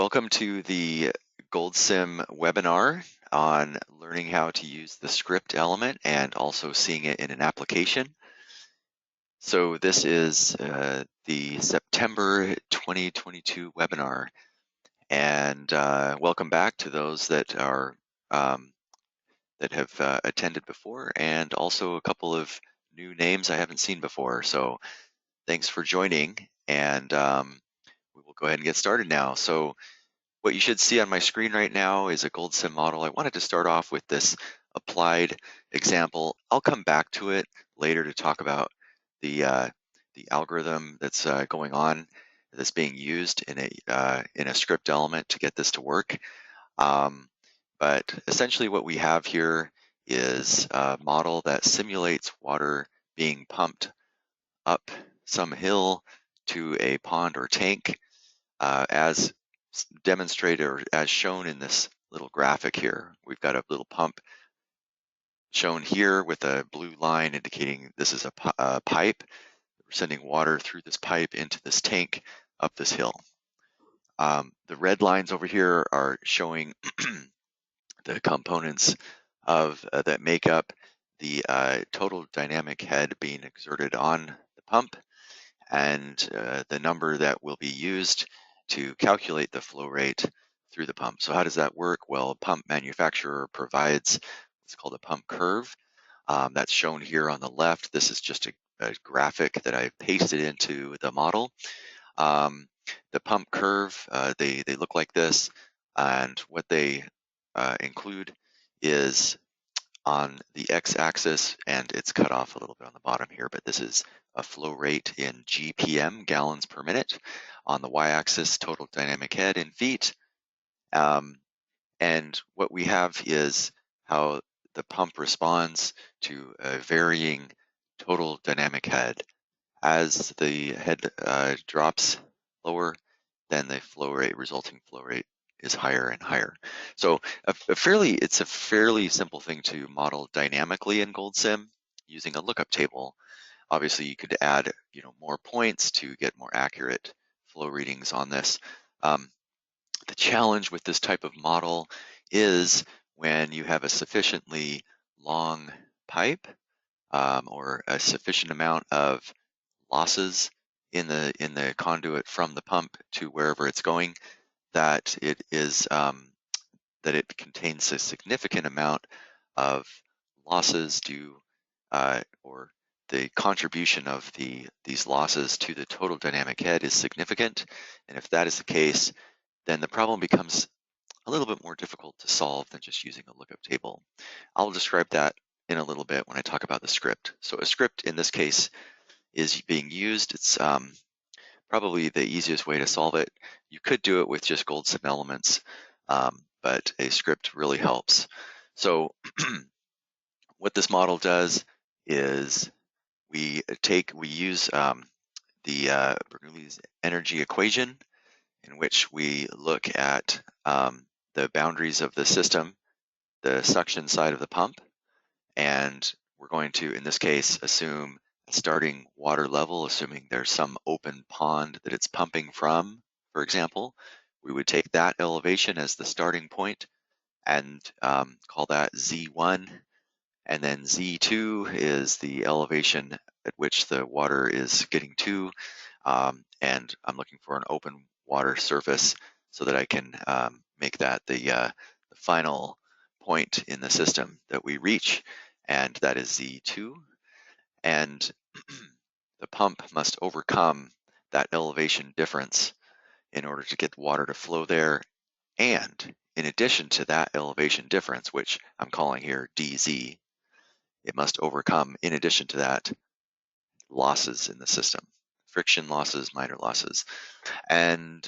Welcome to the GoldSim webinar on learning how to use the script element and also seeing it in an application. So this is the September 2022 webinar, and welcome back to those that are that have attended before, and also a couple of new names I haven't seen before. So thanks for joining, and we will go ahead and get started now. So what you should see on my screen right now is a GoldSim model. I wanted to start off with this applied example. I'll come back to it later to talk about the algorithm that's going on, that's being used in a script element to get this to work. But essentially what we have here is a model that simulates water being pumped up some hill to a pond or tank, as demonstrated or as shown in this little graphic here. We've got a little pump shown here with a blue line indicating this is a pipe. We're sending water through this pipe into this tank up this hill. The red lines over here are showing the components of that make up the total dynamic head being exerted on the pump, and the number that will be used to calculate the flow rate through the pump. So how does that work? Well, a pump manufacturer provides what's called a pump curve. That's shown here on the left. This is just a graphic that I pasted into the model. The pump curve, they look like this, and what they include is on the x-axis, and it's cut off a little bit on the bottom here, but this is a flow rate in GPM, gallons per minute. On the y-axis, total dynamic head in feet. And what we have is how the pump responds to a varying total dynamic head. As the head drops lower, then the resulting flow rate is higher and higher. So it's a fairly simple thing to model dynamically in GoldSim using a lookup table. Obviously, you could add more points to get more accurate flow readings on this. The challenge with this type of model is when you have a sufficiently long pipe or a sufficient amount of losses in the conduit from the pump to wherever it's going, that it is that it contains a significant amount of losses due or the contribution of these losses to the total dynamic head is significant. And if that is the case, then the problem becomes a little bit more difficult to solve than just using a lookup table. I'll describe that in a little bit when I talk about the script. So a script in this case is being used. It's probably the easiest way to solve it. You could do it with just GoldSim elements, but a script really helps. So what this model does is we use the Bernoulli's energy equation, in which we look at the boundaries of the system, the suction side of the pump, and we're going to, in this case, assume a starting water level, assuming there's some open pond that it's pumping from, for example. We would take that elevation as the starting point and call that Z1, and then Z2 is the elevation at which the water is getting to, and I'm looking for an open water surface so that I can make that the final point in the system that we reach, and that is Z2. And the pump must overcome that elevation difference in order to get water to flow there. And in addition to that elevation difference, which I'm calling here DZ, it must overcome, in addition to that, losses in the system, friction losses, minor losses. And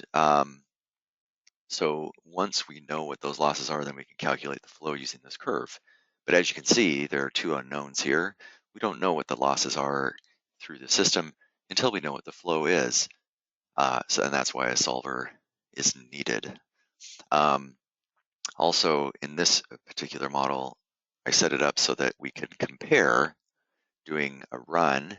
so once we know what those losses are, then we can calculate the flow using this curve. But as you can see, there are two unknowns here. We don't know what the losses are through the system until we know what the flow is. And that's why a solver is needed. Also, in this particular model, I set it up so that we can compare doing a run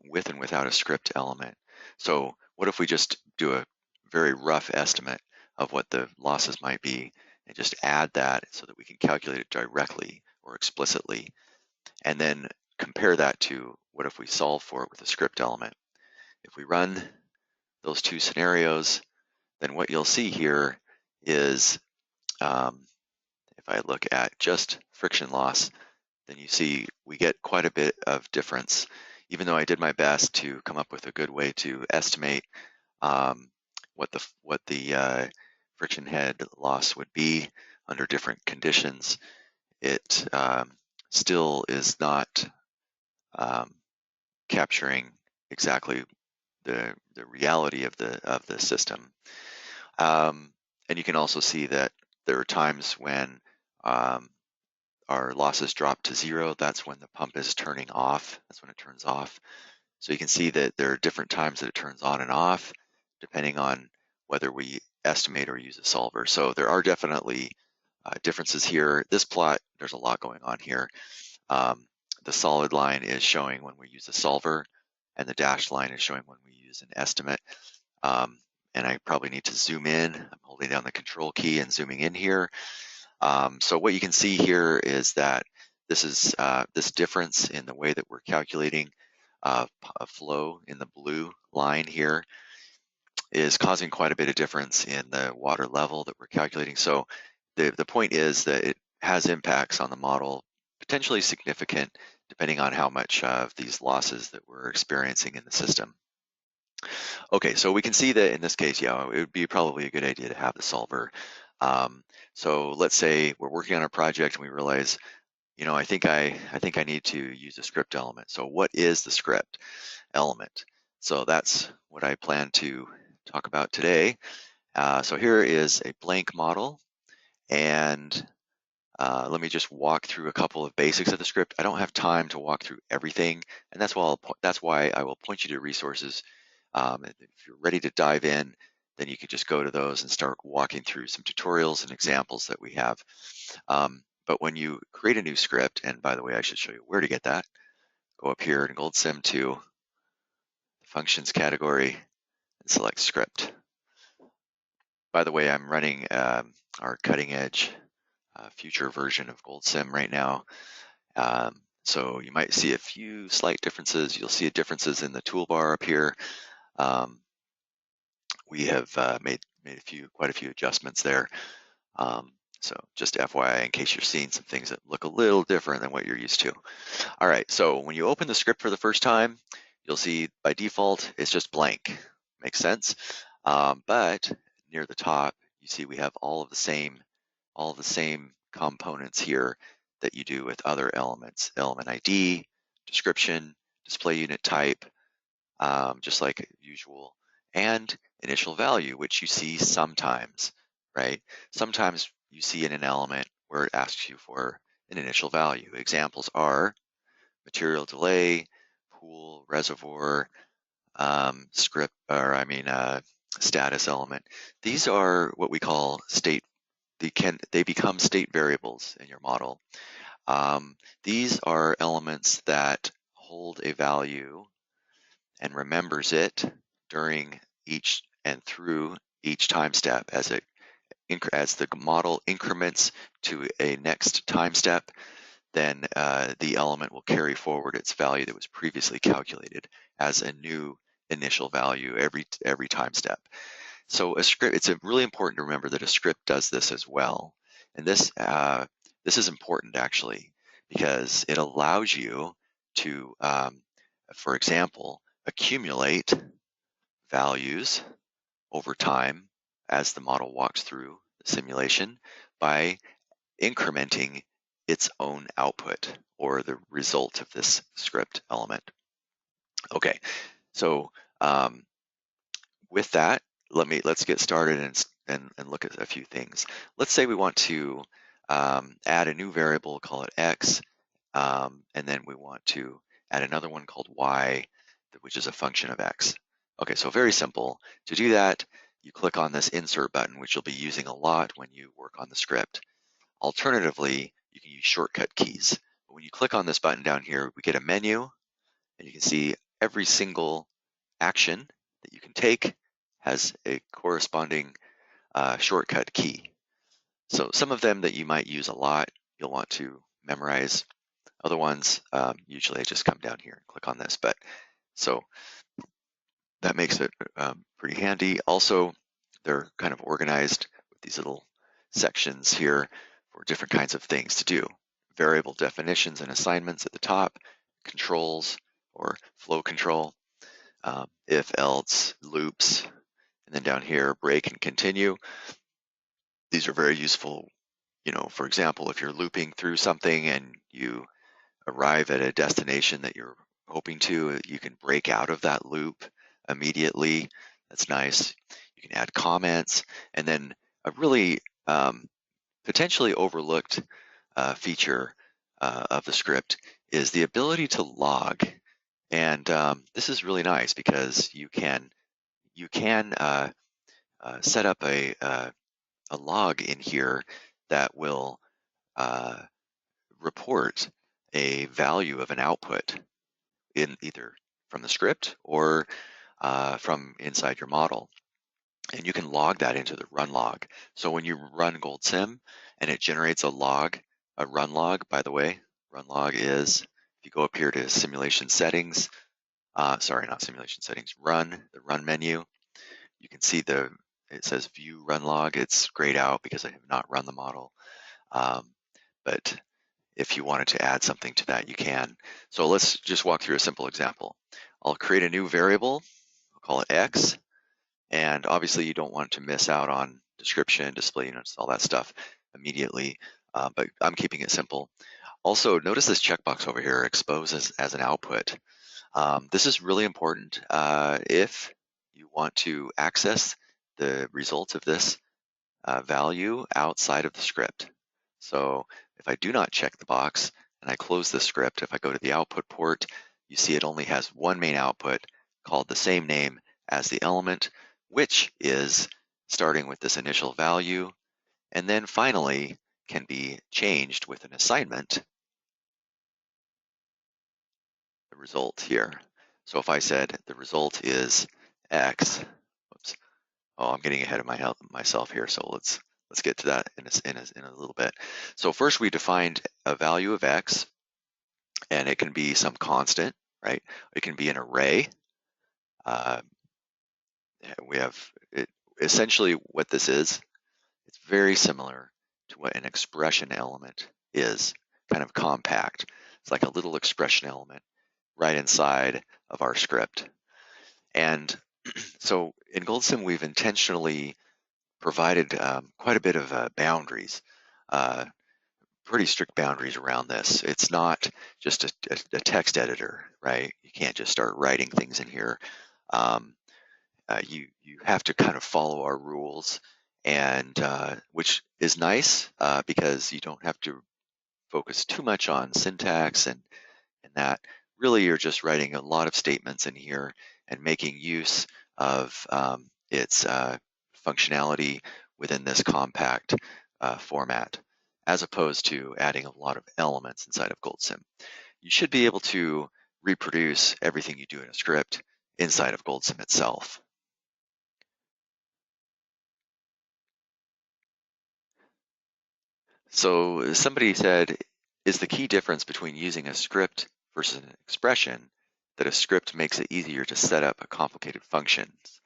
with and without a script element. So what if we just do a very rough estimate of what the losses might be and just add that so that we can calculate it directly or explicitly, and then compare that to what if we solve for it with a script element. If we run those two scenarios, then what you'll see here is, if I look at just friction loss, then you see we get quite a bit of difference. Even though I did my best to come up with a good way to estimate um, what the friction head loss would be under different conditions, it still is not um, capturing exactly the reality of the system. And you can also see that there are times when our losses drop to zero. That's when the pump is turning off. That's when it turns off. So you can see that there are different times that it turns on and off, depending on whether we estimate or use a solver. So there are definitely differences here. This plot, there's a lot going on here. The solid line is showing when we use a solver, and the dashed line is showing when we use an estimate. And I probably need to zoom in. I'm holding down the control key and zooming in here. So what you can see here is that this is this difference in the way that we're calculating a flow in the blue line here is causing quite a bit of difference in the water level that we're calculating. So the point is that it has impacts on the model, potentially significant, depending on how much of these losses that we're experiencing in the system. Okay, so we can see that in this case, yeah, it would be probably a good idea to have the solver. So let's say we're working on a project and we realize, I think I need to use a script element. So what is the script element? So that's what I plan to talk about today. So here is a blank model, and let me just walk through a couple of basics of the script. I don't have time to walk through everything, and that's why I will point you to resources. If you're ready to dive in, then you could just go to those and start walking through some tutorials and examples that we have. But when you create a new script, and by the way, I should show you where to get that, go up here in GoldSim to the functions category and select script. By the way, I'm running our cutting edge future version of GoldSim right now. So you might see a few slight differences. You'll see differences in the toolbar up here. We have made quite a few adjustments there. So just FYI, in case you're seeing some things that look a little different than what you're used to. All right, so when you open the script for the first time, you'll see by default, it's just blank. Makes sense? But near the top, you see we have all of the same components here that you do with other elements: element ID, description, display unit type, just like usual, and initial value, which you see sometimes, right? Sometimes you see in an element where it asks you for an initial value. Examples are material delay, pool, reservoir, status element. These are what we call state. They become state variables in your model. These are elements that hold a value and remembers it during each and through each time step as the model increments to a next time step. Then the element will carry forward its value that was previously calculated as a new initial value every time step. So a script, it's really important to remember that a script does this as well. And this is important actually, because it allows you to, for example, accumulate values over time as the model walks through the simulation by incrementing its own output or the result of this script element. Okay, so with that, let's get started and look at a few things. Let's say we want to add a new variable, call it x, and then we want to add another one called y, which is a function of x. Okay, so very simple. To do that, you click on this insert button, which you'll be using a lot when you work on the script. Alternatively, you can use shortcut keys. But when you click on this button down here, we get a menu, and you can see every single action that you can take has a corresponding shortcut key. So some of them that you might use a lot, you'll want to memorize. Other ones, usually I just come down here and click on this. But so that makes it pretty handy. Also, they're kind of organized with these little sections here for different kinds of things to do. Variable definitions and assignments at the top, controls or flow control, if, else, loops, and then down here, break and continue. These are very useful. For example, if you're looping through something and you arrive at a destination that you're hoping to, you can break out of that loop immediately. That's nice. You can add comments, and then a really potentially overlooked feature of the script is the ability to log. And this is really nice because you can set up a log in here that will report a value of an output in either from the script or from inside your model. And you can log that into the run log. So when you run GoldSim and it generates a log, a run log, by the way, run log is, if you go up here to simulation settings, sorry, not simulation settings, the run menu, you can see it says view run log. It's grayed out because I have not run the model. But if you wanted to add something to that, you can. So let's just walk through a simple example. I'll create a new variable, I'll call it X, and obviously you don't want to miss out on description, display units, all that stuff immediately, but I'm keeping it simple. Also, notice this checkbox over here, expose as an output. This is really important if you want to access the results of this value outside of the script. So if I do not check the box and I close the script, if I go to the output port, you see it only has one main output called the same name as the element, which is starting with this initial value, and then finally can be changed with an assignment, the result here. So if I said the result is X, whoops, oh, I'm getting ahead of myself here, so let's get to that in a little bit. So first we defined a value of X, and it can be some constant, right? It can be an array. We have it, essentially what this is. It's very similar to what an expression element is, kind of compact. It's like a little expression element right inside of our script. And so in GoldSim, we've intentionally provided quite a bit of boundaries, pretty strict boundaries around this. It's not just a text editor, right? You can't just start writing things in here. You have to kind of follow our rules, and which is nice because you don't have to focus too much on syntax and that. Really, you're just writing a lot of statements in here and making use of its functionality within this compact format, as opposed to adding a lot of elements inside of GoldSim. You should be able to reproduce everything you do in a script inside of GoldSim itself. So somebody said, is the key difference between using a script versus an expression that a script makes it easier to set up complicated functions?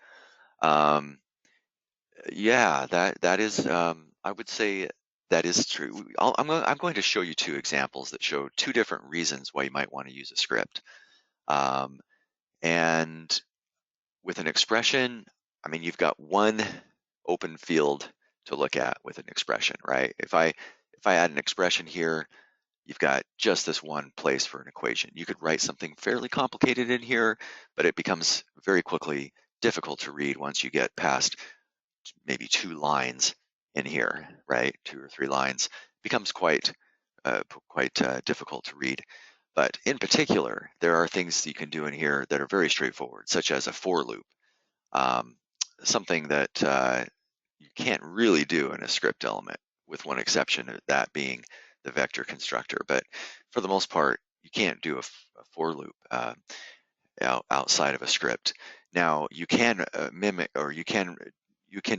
Yeah, that is, I would say that is true. I'm going to show you two examples that show two different reasons why you might want to use a script. And with an expression, I mean, you've got one open field to look at with an expression, right? If I add an expression here, you've got just this one place for an equation. You could write something fairly complicated in here, but it becomes very quickly difficult to read once you get past maybe 2 lines in here, right? 2 or 3 lines. It becomes quite difficult to read. But in particular, there are things you can do in here that are very straightforward, such as a for loop, something that you can't really do in a script element, with one exception of that being the vector constructor. But for the most part, you can't do a for loop outside of a script. Now you can mimic, or you can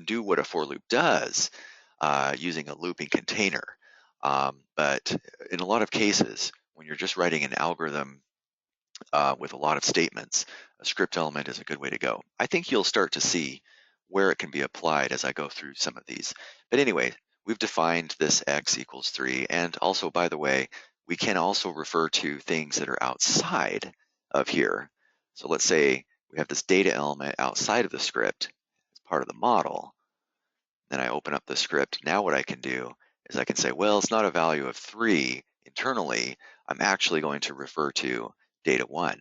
do what a for loop does using a looping container. But in a lot of cases, when you're just writing an algorithm with a lot of statements, a script element is a good way to go. I think you'll start to see where it can be applied as I go through some of these. But anyway, we've defined this x equals 3. And also, by the way, we can also refer to things that are outside of here. So let's say we have this data element outside of the script as part of the model. Then I open up the script. Now what I can do is I can say, well, it's not a value of 3 internally. I'm actually going to refer to data 1.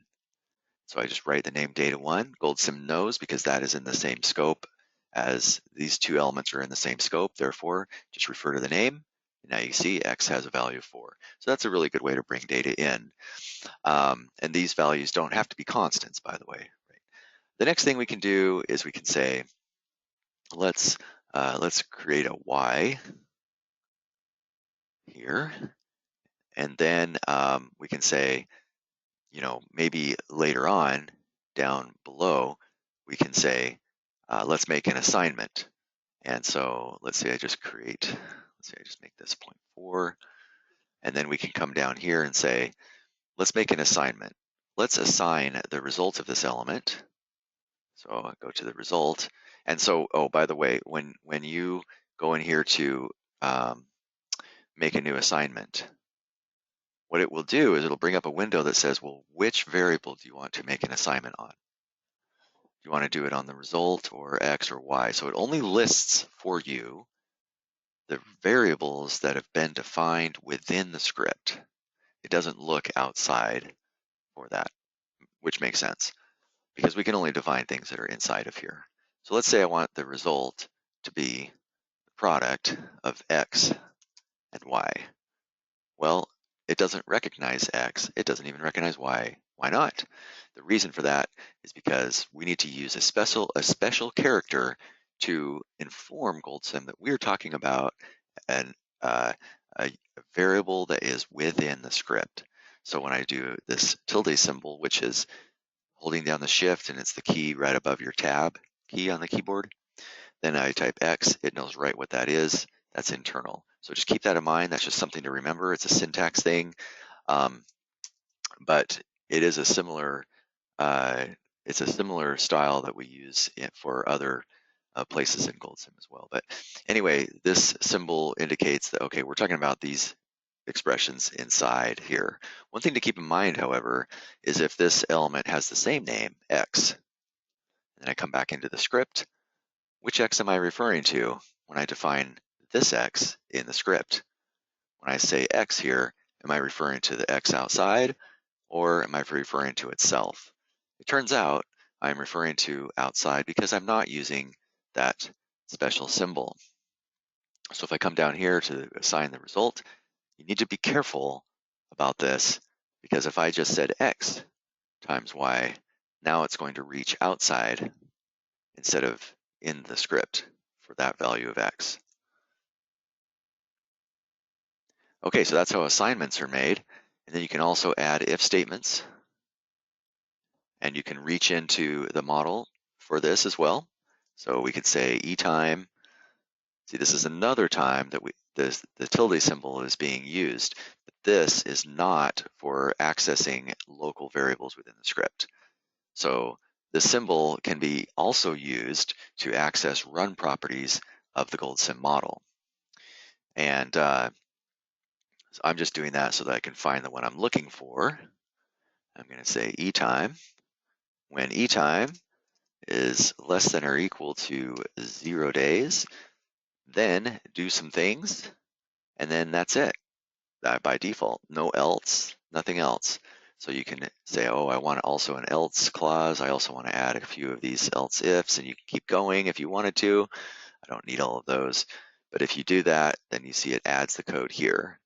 So I just write the name data1. GoldSim knows because that is in the same scope as these two elements are in the same scope. Therefore, just refer to the name. And now you see x has a value of 4. So that's a really good way to bring data in. And these values don't have to be constants, by the way. Right? The next thing we can do is we can say, let's create a y here. And then we can say, maybe later on down below, we can say, let's make an assignment. And so let's say I just make this 0.4, and then we can come down here and say, let's make an assignment. Let's assign the result of this element. So I'll go to the result. And so, oh, by the way, when you go in here to make a new assignment, what it will do is it'll bring up a window that says, well, which variable do you want to make an assignment on? You want to do it on the result or X or Y. So it only lists for you the variables that have been defined within the script. It doesn't look outside for that, which makes sense because we can only define things that are inside of here. So let's say I want the result to be the product of X and Y. Well, it doesn't recognize X. It doesn't even recognize Y. Why not? The reason for that is because we need to use a special character to inform GoldSim that we're talking about a variable that is within the script. So when I do this tilde symbol, which is holding down the shift and it's the key right above your tab key on the keyboard, then I type X, it knows right what that is. That's internal. So just keep that in mind. That's just something to remember. It's a syntax thing, but it is a similar style that we use for other places in GoldSim as well. But anyway, this symbol indicates that, okay, we're talking about these expressions inside here. One thing to keep in mind, however, is if this element has the same name, X, and I come back into the script, which X am I referring to when I define this X in the script? When I say X here, am I referring to the X outside, or am I referring to itself? It turns out I'm referring to outside because I'm not using that special symbol. So if I come down here to assign the result, you need to be careful about this because if I just said X times Y, now it's going to reach outside instead of in the script for that value of X. Okay, so that's how assignments are made. And then you can also add if statements. And you can reach into the model for this as well. So we could say time. See, this is another time that the tilde symbol is being used. But this is not for accessing local variables within the script. So the symbol can be also used to access run properties of the GoldSim model. And so I'm just doing that so that I can find the one I'm looking for. I'm going to say time. When time is less than or equal to 0 days, then do some things, and then that's it. By default, no else, nothing else. So you can say, oh, I want also an else clause. I also want to add a few of these else ifs, and you can keep going if you wanted to. I don't need all of those. But if you do that, then you see it adds the code here.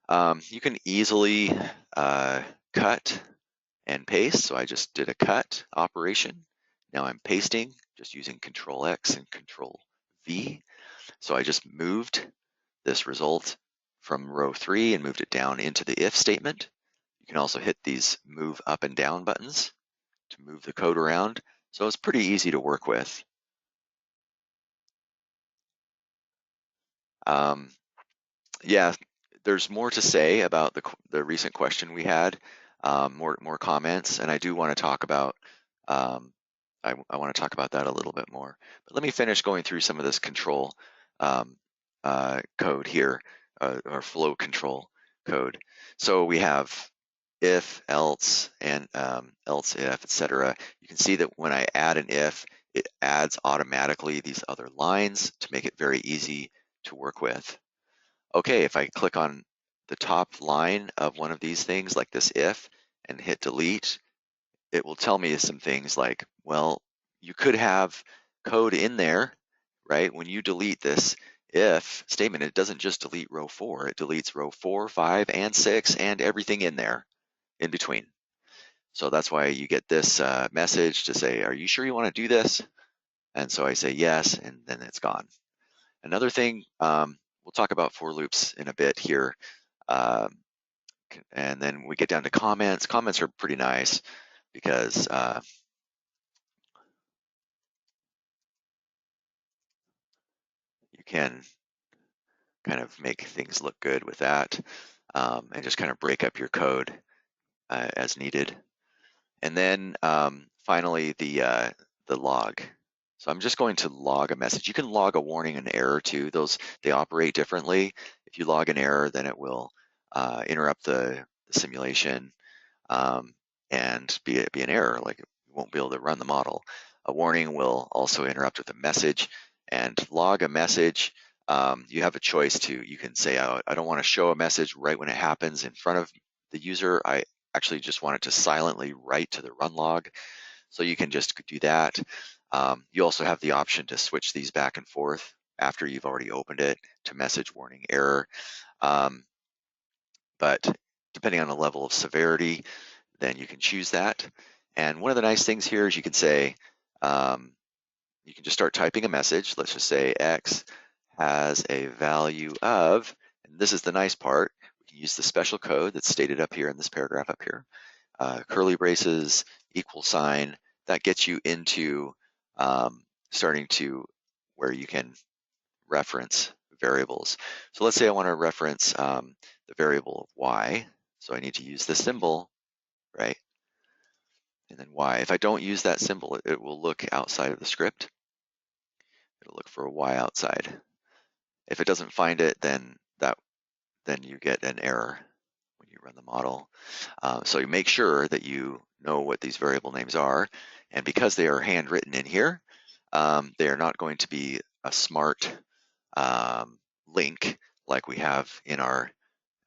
You can easily cut and paste. So I just did a cut operation. Now I'm pasting just using Control X and Control V. So I just moved this result from row 3 and moved it down into the if statement. You can also hit these move up and down buttons to move the code around. So it's pretty easy to work with. Yeah, there's more to say about the recent question we had, more comments, and I do want to talk about um, I want to talk about that a little bit more. But let me finish going through some of this control um, code here, or flow control code. So we have if, else, and else if, etc. You can see that when I add an if, it adds automatically these other lines to make it very easy to work with. Okay, if I click on the top line of one of these things, like this if, and hit delete, it will tell me some things like, well, you could have code in there, right? When you delete this if statement, it doesn't just delete row 4, it deletes row 4, 5, and 6, and everything in there in between. So that's why you get this message to say, are you sure you want to do this? And so I say yes, and then it's gone. Another thing, we'll talk about for loops in a bit here. And then we get down to comments. Comments are pretty nice because you can kind of make things look good with that, and just kind of break up your code as needed. And then finally, the log. So I'm just going to log a message. You can log a warning and error too. They operate differently. If you log an error, then it will interrupt the simulation and be an error, like you won't be able to run the model. A warning will also interrupt with a message, and log a message. You have a choice you can say, I don't want to show a message right when it happens in front of the user. I actually just want it to silently write to the run log. So you can just do that. You also have the option to switch these back and forth after you've already opened it to message warning error. But depending on the level of severity, then you can choose that. And one of the nice things here is you can say, you can just start typing a message. Let's just say X has a value of, and this is the nice part, we can use the special code that's stated up here in this paragraph up here, curly braces, equal sign, that gets you into starting to where you can reference variables. So let's say I want to reference the variable y, so I need to use the symbol, right? And then y. If I don't use that symbol, it will look outside of the script. It'll look for a y outside. If it doesn't find it, then you get an error when you run the model. So you make sure that you know what these variable names are, and because they are handwritten in here, they are not going to be a smart link like we have in our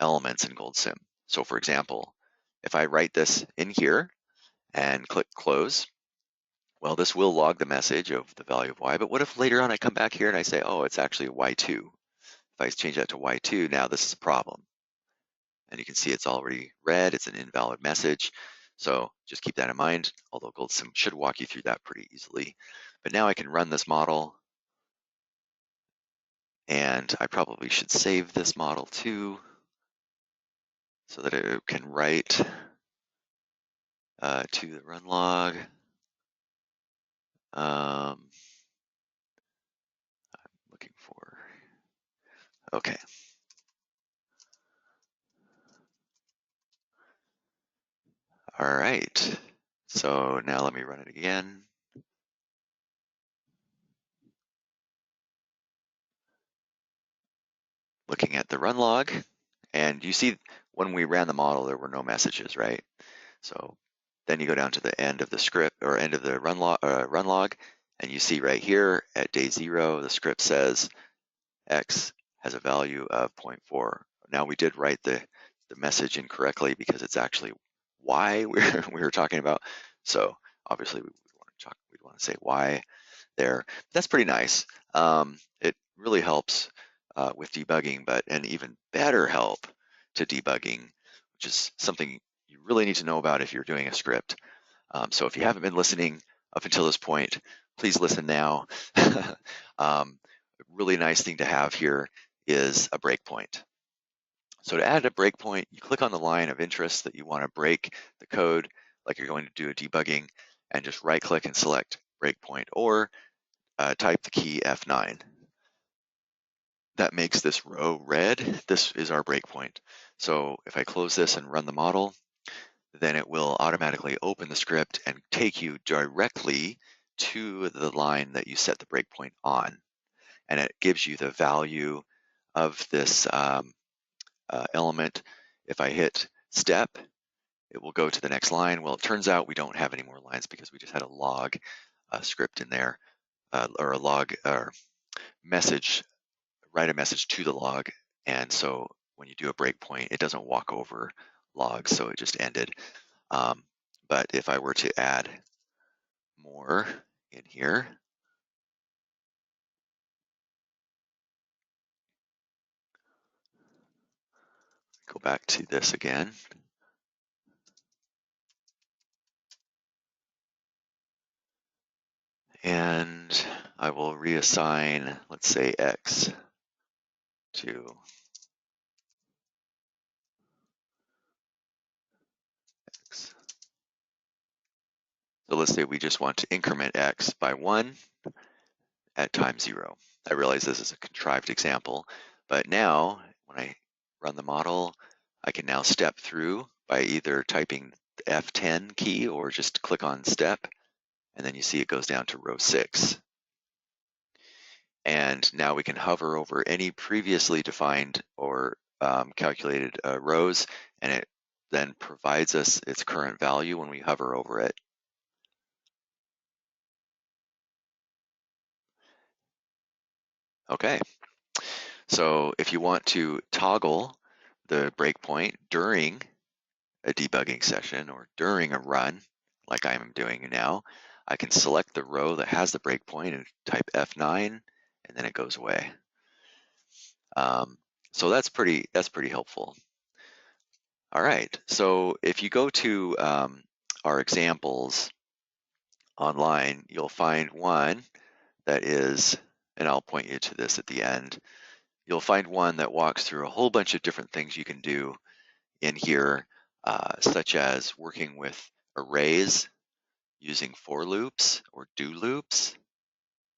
elements in GoldSim. So for example, if I write this in here and click close, well, this will log the message of the value of y, but what if later on I come back here and I say, oh, it's actually y2. If I change that to y2, now this is a problem. And you can see it's already red, it's an invalid message. So just keep that in mind, although GoldSim should walk you through that pretty easily. But now I can run this model, and I probably should save this model too, so that it can write to the run log. I'm looking for, okay. All right, so now let me run it again. Looking at the run log, and you see when we ran the model, there were no messages, right? So then you go down to the end of the script, or end of the run log, and you see right here at day 0, the script says X has a value of 0.4. Now we did write the message incorrectly because it's actually Y we were talking about. So obviously we'd want to say Y there. That's pretty nice. It really helps with debugging, and even better help to debugging, which is something you really need to know about if you're doing a script. So if you haven't been listening up until this point, please listen now. A really nice thing to have here is a breakpoint. So to add a breakpoint, you click on the line of interest that you want to break the code, like you're going to do a debugging. and just right click and select breakpoint, or type the key F9. That makes this row red. This is our breakpoint. So if I close this and run the model, then it will automatically open the script and take you directly to the line that you set the breakpoint on. And it gives you the value of this element. If I hit step, it will go to the next line. Well, it turns out we don't have any more lines because we just had a log script in there, or a log or message, write a message to the log. And so when you do a breakpoint, it doesn't walk over logs, so it just ended. But if I were to add more in here, go back to this again. And I will reassign, let's say, X to X. So let's say we just want to increment X by 1 at time 0. I realize this is a contrived example, but now when I run the model, I can now step through by either typing the F10 key or just click on step, and then you see it goes down to row 6. And now we can hover over any previously defined or calculated rows, and it then provides us its current value when we hover over it. Okay, so if you want to toggle the breakpoint during a debugging session or during a run, like I'm doing now, I can select the row that has the breakpoint and type F9, and then it goes away. So that's pretty helpful. All right, so if you go to our examples online, you'll find one that is, and I'll point you to this at the end, you'll find one that walks through a whole bunch of different things you can do in here, such as working with arrays using for loops or do loops.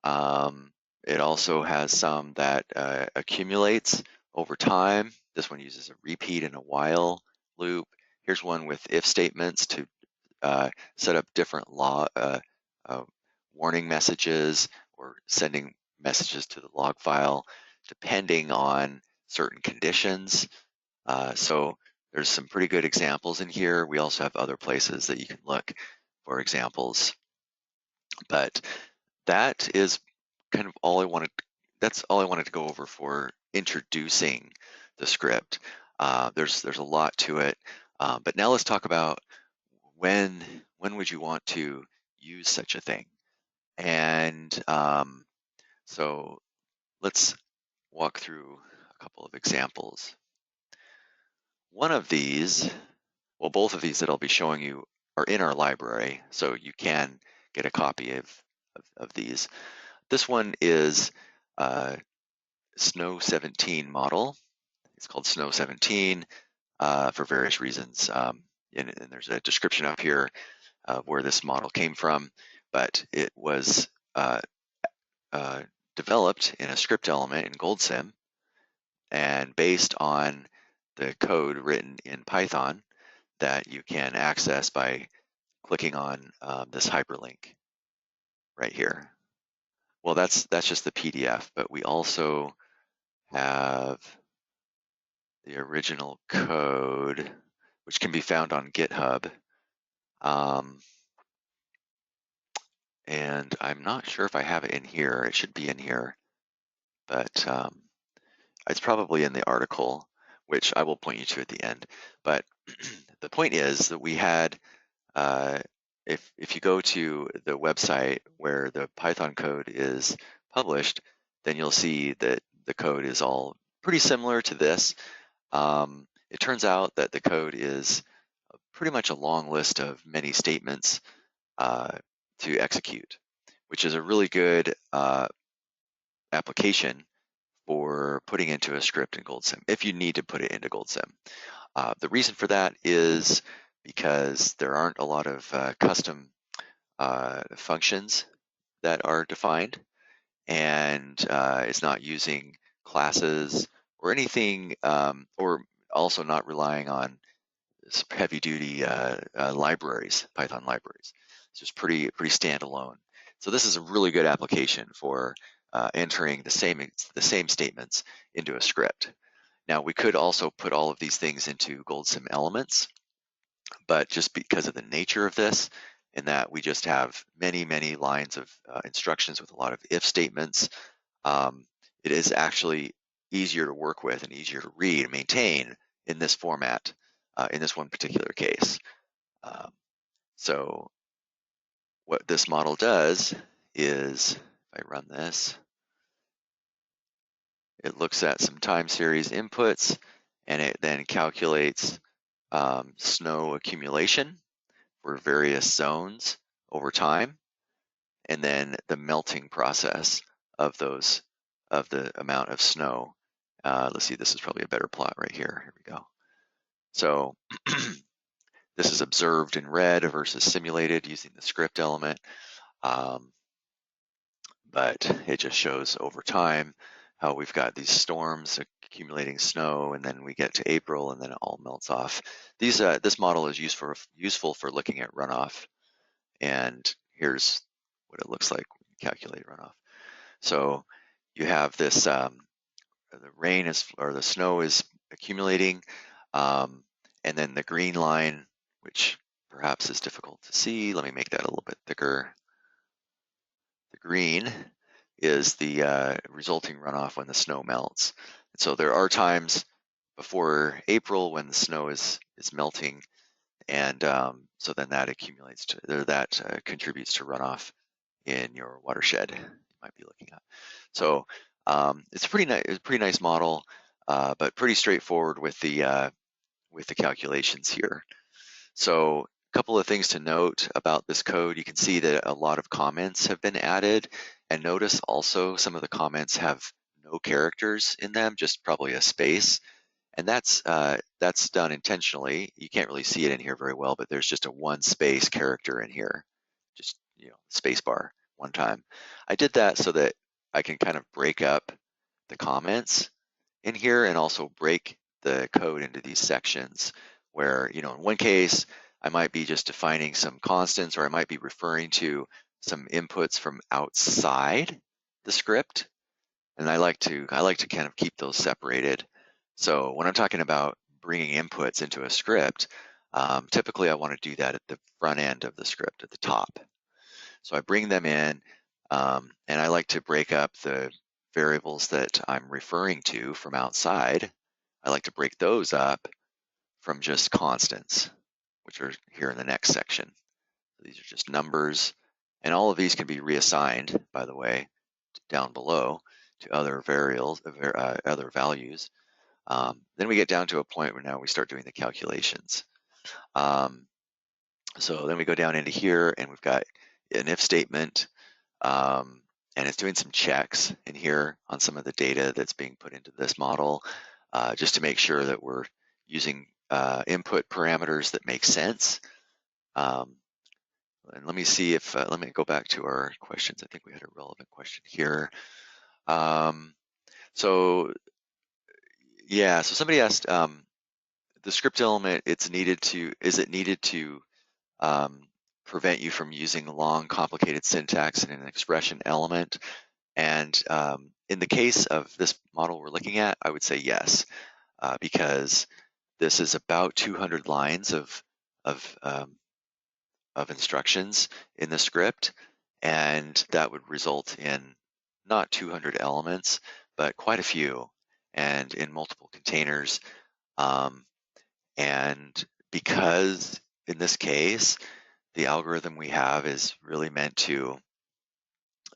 It also has some that accumulates over time. This one uses a repeat and a while loop. Here's one with if statements to set up different warning messages or sending messages to the log file depending on certain conditions. So there's some pretty good examples in here. We also have other places that you can look for examples. But that is kind of all I wanted. That's all I wanted to go over for introducing the script. There's a lot to it, but now let's talk about when would you want to use such a thing. And so let's walk through a couple of examples. One of these, well, both of these that I'll be showing you are in our library, so you can get a copy of these. This one is Snow 17 model. It's called Snow 17 for various reasons. And there's a description up here of where this model came from, but it was developed in a script element in GoldSim and based on the code written in Python that you can access by clicking on this hyperlink right here. Well, that's just the PDF, but we also have the original code, which can be found on GitHub. And I'm not sure if I have it in here. It should be in here, but it's probably in the article, which I will point you to at the end. But the point is that we had, if you go to the website where the Python code is published, then you'll see that the code is all pretty similar to this. It turns out that the code is pretty much a long list of many statements to execute, which is a really good application for putting into a script in GoldSim, if you need to put it into GoldSim. The reason for that is because there aren't a lot of custom functions that are defined, and it's not using classes or anything, or also not relying on heavy-duty libraries, Python libraries. It's just pretty standalone. So this is a really good application for entering the same statements into a script. Now we could also put all of these things into GoldSim elements, but just because of the nature of this, in that we just have many lines of instructions with a lot of if statements, it is actually easier to work with and easier to read and maintain in this format, in this one particular case. So what this model does is, if I run this, it looks at some time series inputs, and it then calculates snow accumulation for various zones over time, and then the melting process of those, of the amount of snow. Let's see, this is probably a better plot right here. Here we go. So this is observed in red versus simulated using the script element. But it just shows over time how we've got these storms accumulating snow, and then we get to April and then it all melts off. This model is useful for looking at runoff, and here's what it looks like when you calculate runoff. So you have this, the rain is, or the snow is accumulating, and then the green line, which perhaps is difficult to see, let me make that a little bit thicker. The green is the resulting runoff when the snow melts. And so there are times before April when the snow is melting, and so then that accumulates to, or that contributes to runoff in your watershed you might be looking at. So it's a pretty nice model, but pretty straightforward with the calculations here. So a couple of things to note about this code. You can see that a lot of comments have been added, and notice also some of the comments have no characters in them, just probably a space. And that's done intentionally. You can't really see it in here very well, but there's just a one space character in here, just, you know, space bar one time. I did that so that I can kind of break up the comments in here and also break the code into these sections where, you know, in one case, I might be just defining some constants, or I might be referring to some inputs from outside the script. And I like to kind of keep those separated. So when I'm talking about bringing inputs into a script, typically I want to do that at the front end of the script, at the top. So I bring them in, and I like to break up the variables that I'm referring to from outside. I like to break those up from just constants, which are here in the next section. These are just numbers, and all of these can be reassigned, by the way, down below to other variables, other values. Then we get down to a point where now we start doing the calculations. So then we go down into here, and we've got an if statement, and it's doing some checks in here on some of the data that's being put into this model, just to make sure that we're using input parameters that make sense. And let me see if, let me go back to our questions. I think we had a relevant question here. So yeah, so somebody asked, the script element, is it needed to prevent you from using long, complicated syntax in an expression element? And in the case of this model we're looking at, I would say yes, because this is about 200 lines of instructions in the script, and that would result in not 200 elements, but quite a few, and in multiple containers. And because in this case, the algorithm we have is really meant to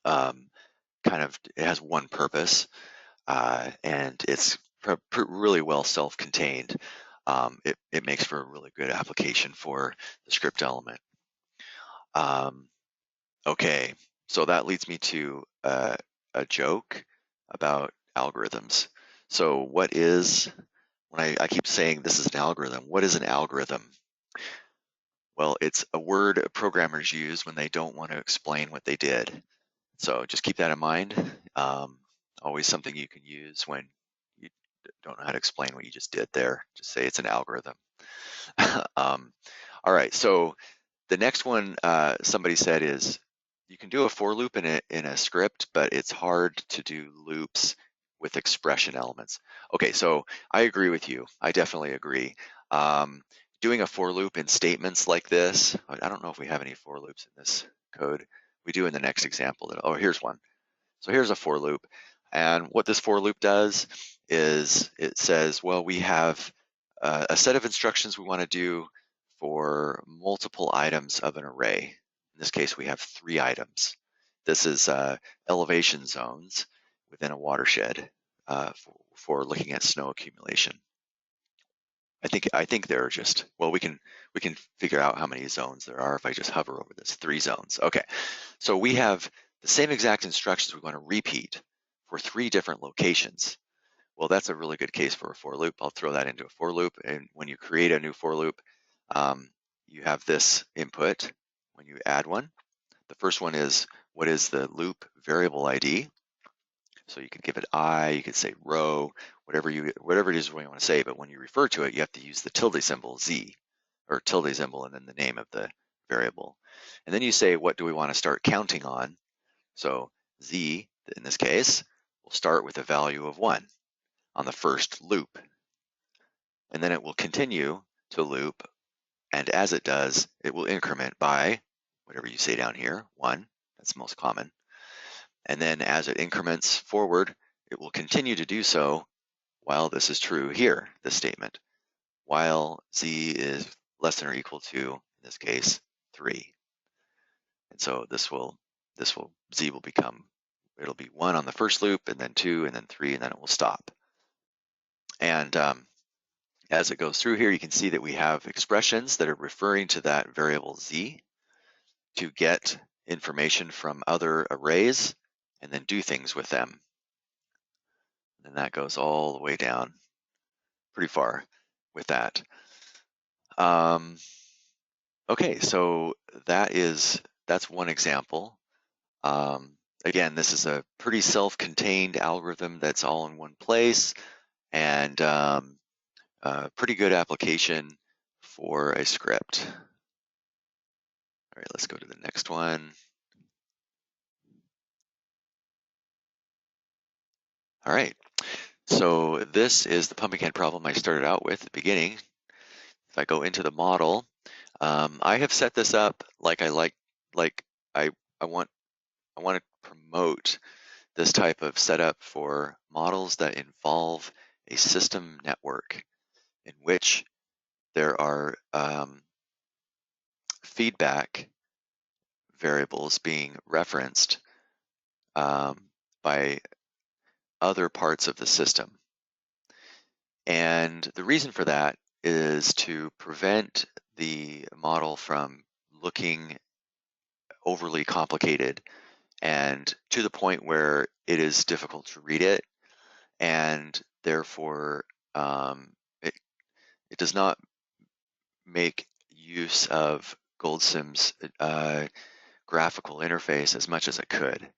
it has one purpose, and it's really well self-contained. It makes for a really good application for the script element. Okay, so that leads me to a joke about algorithms. So what is, when I keep saying this is an algorithm, what is an algorithm? Well, it's a word programmers use when they don't want to explain what they did. So just keep that in mind. Always something you can use when you don't know how to explain what you just did there. Just say it's an algorithm. All right, so the next one somebody said is you can do a for loop in a script, but it's hard to do loops with expression elements. Okay, so I agree with you. I definitely agree. Doing a for loop in statements like this, I don't know if we have any for loops in this code. We do in the next example. Oh, here's one. So here's a for loop. And what this for loop does is it says, well, we have a set of instructions we want to do for multiple items of an array. In this case, we have 3 items. This is elevation zones within a watershed for looking at snow accumulation. I think there are just, well, we can figure out how many zones there are if I just hover over this. 3 zones. Okay, so we have the same exact instructions we want to repeat for 3 different locations. Well, that's a really good case for a for loop. I'll throw that into a for loop. And when you create a new for loop, you have this input when you add one. The first one is, what is the loop variable ID? So you can give it I, you could say row, whatever it is you want to say, but when you refer to it, you have to use the tilde symbol Z, or tilde symbol and then the name of the variable. And then you say, what do we want to start counting on? So Z, in this case, will start with a value of 1 on the first loop. And then it will continue to loop, and as it does, it will increment by whatever you say down here, 1, that's most common. And then as it increments forward, it will continue to do so while this is true here, this statement, while Z is less than or equal to, in this case, 3. And so Z will become, it'll be 1 on the first loop, and then 2, and then 3, and then it will stop. And as it goes through here, you can see that we have expressions that are referring to that variable Z to get information from other arrays and then do things with them. And that goes all the way down pretty far with that. Okay, so that's one example. Again, this is a pretty self-contained algorithm that's all in one place, and a pretty good application for a script. All right, let's go to the next one. All right, so this is the pumpkin head problem I started out with at the beginning. If I go into the model, I have set this up like I want to promote this type of setup for models that involve a system network in which there are feedback variables being referenced by other parts of the system. And the reason for that is to prevent the model from looking overly complicated and to the point where it is difficult to read it, and therefore it does not make use of GoldSim's graphical interface as much as it could.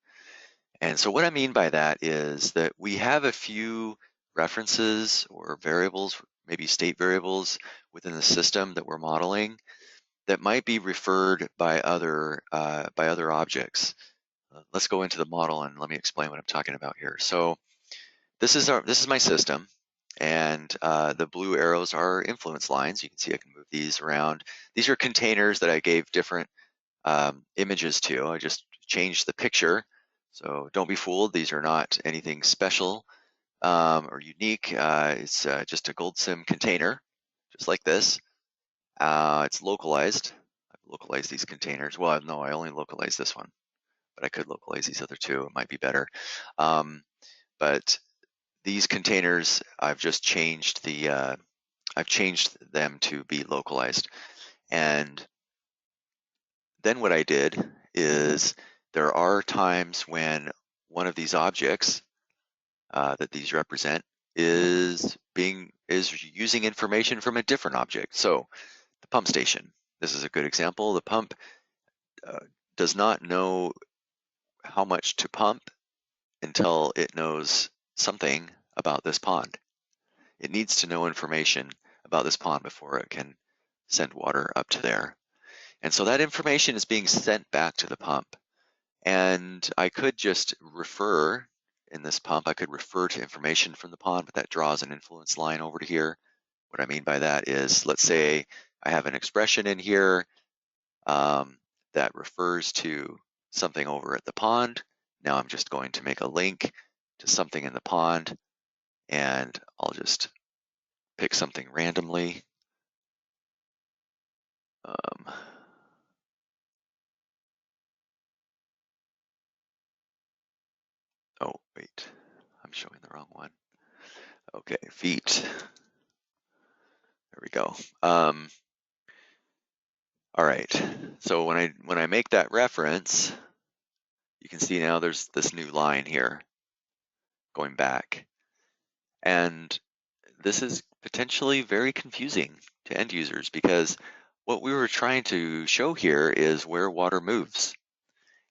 And so what I mean by that is that we have a few references or variables, maybe state variables within the system that we're modeling that might be referred by other objects. Let's go into the model and let me explain what I'm talking about here. So this is my system, and the blue arrows are influence lines. You can see I can move these around. These are containers that I gave different images to. I just changed the picture. So don't be fooled. These are not anything special or unique. It's just a GoldSim container, just like this. It's localized. I've localized these containers. Well, no, I only localized this one, but I could localize these other two. It might be better. But these containers, I've just changed I've changed them to be localized. And then what I did is there are times when one of these objects that these represent is using information from a different object. So the pump station. this is a good example. The pump does not know how much to pump until it knows something about this pond. It needs to know information about this pond before it can send water up to there. And so that information is being sent back to the pump. And I could just refer in this pump, I could refer to information from the pond, but that draws an influence line over to here. What I mean by that is, let's say I have an expression in here that refers to something over at the pond. Now I'm just going to make a link to something in the pond, and I'll just pick something randomly. Oh, wait, I'm showing the wrong one. Okay, feet. There we go. All right, so when I make that reference, you can see now there's this new line here going back. And this is potentially very confusing to end users because what we were trying to show here is where water moves.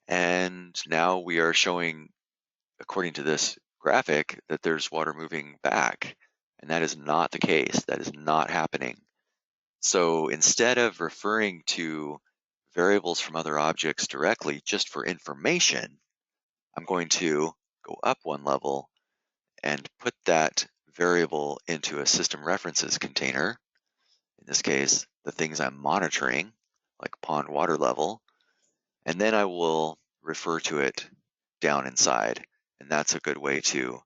And now we are showing, according to this graphic, that there's water moving back. And that is not the case. That is not happening. So instead of referring to variables from other objects directly just for information, I'm going to go up one level and put that variable into a system references container. In this case, the things I'm monitoring, like pond water level, and then I will refer to it down inside. And that's a good way to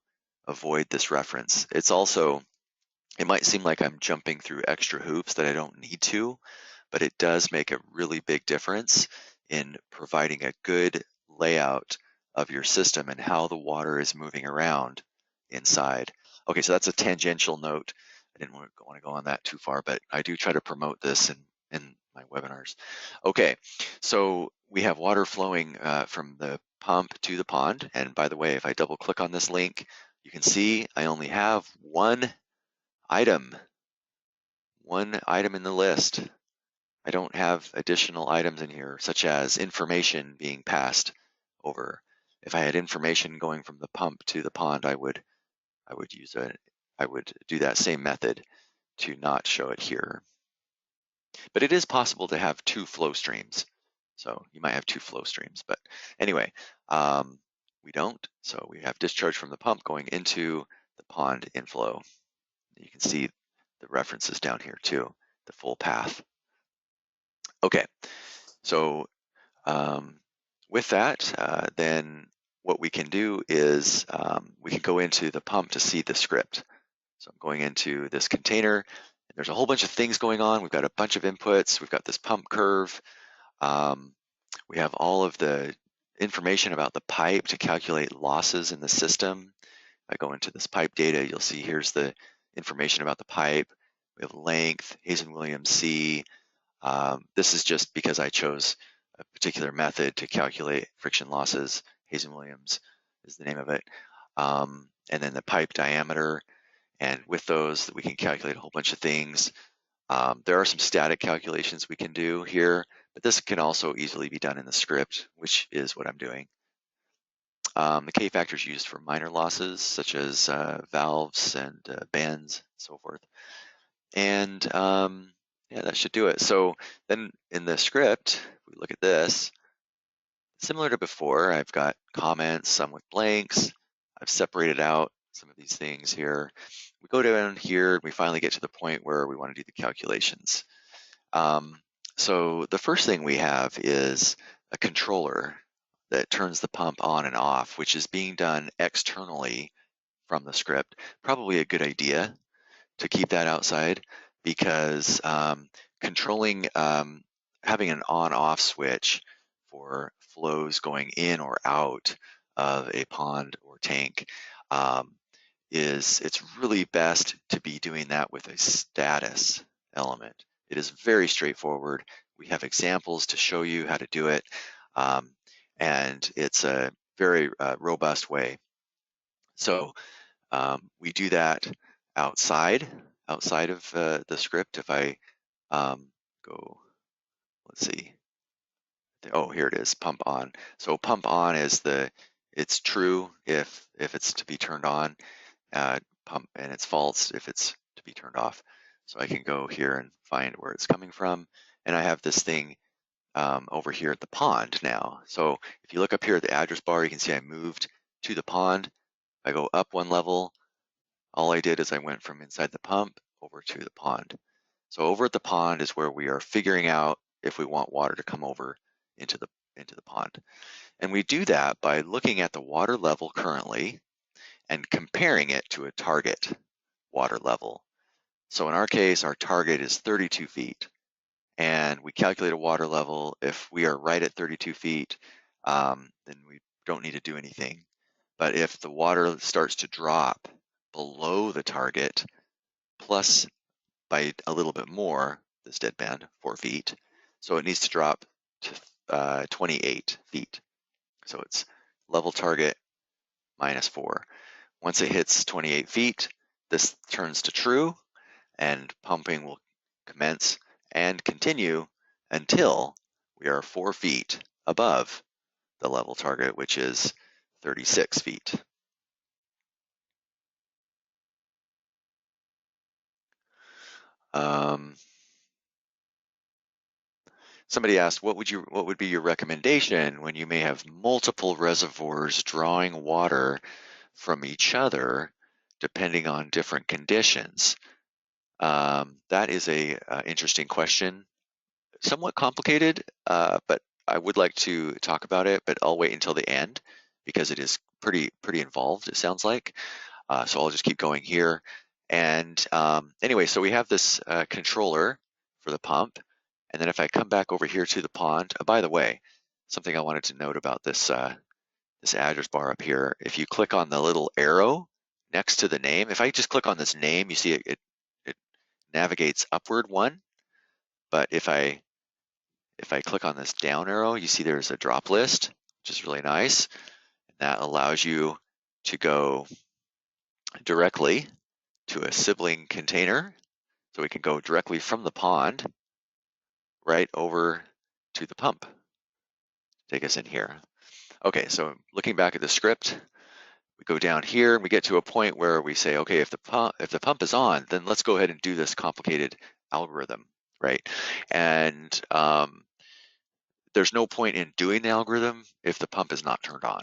avoid this reference. It's also, it might seem like I'm jumping through extra hoops that I don't need to, but it does make a really big difference in providing a good layout of your system and how the water is moving around inside. Okay, so that's a tangential note. I didn't want to go on that too far, but I do try to promote this in my webinars. Okay, so we have water flowing from the pump to the pond. And by the way, if I double click on this link, you can see I only have one item in the list. I don't have additional items in here, such as information being passed over. If I had information going from the pump to the pond, I would do that same method to not show it here. But it is possible to have two flow streams. So you might have two flow streams, but anyway, we don't. So we have discharge from the pump going into the pond inflow. You can see the references down here too, the full path. Okay, so with that, then what we can do is we can go into the pump to see the script. So I'm going into this container, and there's a whole bunch of things going on. We've got a bunch of inputs. We've got this pump curve. We have all of the information about the pipe to calculate losses in the system. If I go into this pipe data, you'll see here's the information about the pipe. We have length, Hazen-Williams C. This is just because I chose a particular method to calculate friction losses. Hazen-Williams is the name of it. And then the pipe diameter. And with those, we can calculate a whole bunch of things. There are some static calculations we can do here, but this can also easily be done in the script, which is what I'm doing. The K factor is used for minor losses, such as valves and bends, and so forth. And yeah, that should do it. So then in the script, we look at this. Similar to before, I've got comments, some with blanks. I've separated out some of these things here. We go down here, and we finally get to the point where we want to do the calculations. So the first thing we have is a controller that turns the pump on and off, which is being done externally from the script. Probably a good idea to keep that outside because controlling, having an on-off switch for flows going in or out of a pond or tank it's really best to be doing that with a status element. It is very straightforward. We have examples to show you how to do it, and it's a very robust way. So we do that outside of the script. If I go let's see. Oh, here it is, pump on. So pump on is it's true if it's to be turned on, pump, and it's false if it's to be turned off. So I can go here and find where it's coming from. And I have this thing over here at the pond now. So if you look up here at the address bar, you can see I moved to the pond. I go up one level. All I did is I went from inside the pump over to the pond. So over at the pond is where we are figuring out if we want water to come over into the pond. And we do that by looking at the water level currently and comparing it to a target water level. So in our case, our target is 32 feet. And we calculate a water level. If we are right at 32 feet, then we don't need to do anything. But if the water starts to drop below the target, plus by a little bit more, this dead band, 4 feet, so it needs to drop to 28 feet. So it's level target minus 4. Once it hits 28 feet, this turns to true, and pumping will commence and continue until we are 4 feet above the level target, which is 36 feet. Somebody asked, what would be your recommendation when you may have multiple reservoirs drawing water from each other, depending on different conditions? That is a interesting question. Somewhat complicated, but I would like to talk about it, but I'll wait until the end because it is pretty involved, it sounds like. So I'll just keep going here. And anyway, so we have this controller for the pump. And then if I come back over here to the pond, by the way, something I wanted to note about this this address bar up here, if you click on the little arrow next to the name, if I just click on this name, you see it navigates upward one. But if I click on this down arrow, you see there's a drop list, which is really nice. And that allows you to go directly to a sibling container. So we can go directly from the pond right over to the pump. Take us in here. Okay, so looking back at the script, we go down here and we get to a point where we say, okay, if the pump is on, then let's go ahead and do this complicated algorithm, right? And there's no point in doing the algorithm if the pump is not turned on.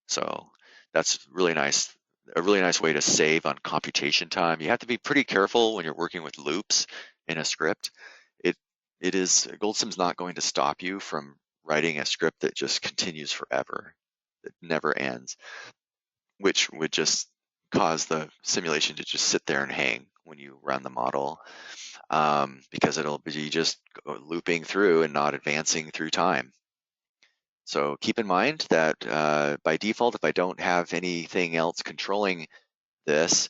So that's really nice, a really nice way to save on computation time. You have to be pretty careful when you're working with loops in a script. GoldSim's not going to stop you from writing a script that just continues forever, that never ends, which would just cause the simulation to just sit there and hang when you run the model, because it'll be just looping through and not advancing through time. So keep in mind that by default, if I don't have anything else controlling this,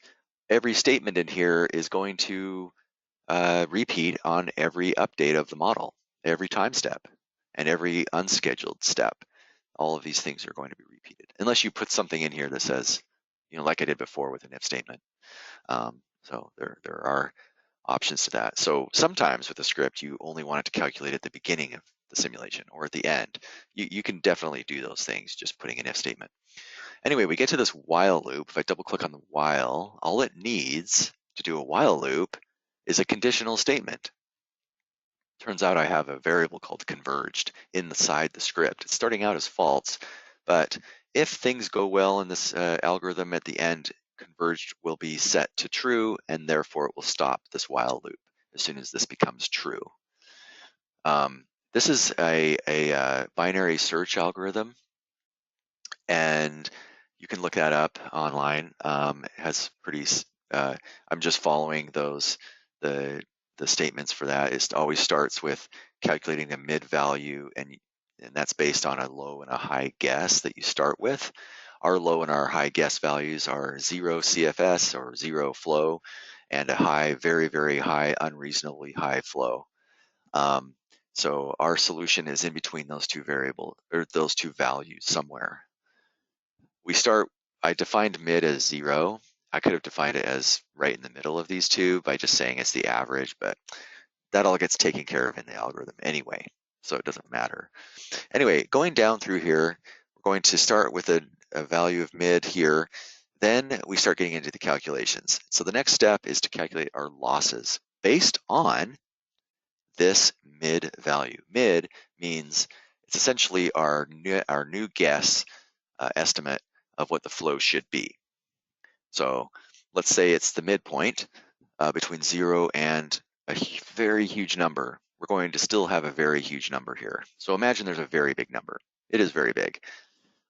every statement in here is going to repeat on every update of the model, every time step, and every unscheduled step. All of these things are going to be repeated, unless you put something in here that says, like I did before with an if statement. So there are options to that. So sometimes with a script, you only want it to calculate at the beginning of the simulation or at the end. You can definitely do those things, just putting an if statement. Anyway, we get to this while loop. If I double click on the while, all it needs to do a while loop is a conditional statement. Turns out I have a variable called converged inside the script. It's starting out as false, but if things go well in this algorithm at the end, converged will be set to true, and therefore it will stop this while loop as soon as this becomes true. This is a binary search algorithm, and you can look that up online. It has pretty, I'm just following the statements for that. It always starts with calculating the mid value, and that's based on a low and a high guess that you start with. Our low and our high guess values are 0 CFS or 0 flow, and a high, very, very high, unreasonably high flow. So our solution is in between those two variables, or those two values somewhere. I defined mid as 0. I could have defined it as right in the middle of these two by just saying it's the average, but that all gets taken care of in the algorithm anyway. so it doesn't matter. Anyway, going down through here, we're going to start with a value of mid here. Then we start getting into the calculations. So the next step is to calculate our losses based on this mid value. Mid means it's essentially our new guess estimate of what the flow should be. So let's say it's the midpoint between 0 and a very huge number. We're going to still have a very huge number here. So imagine there's a very big number. It is very big.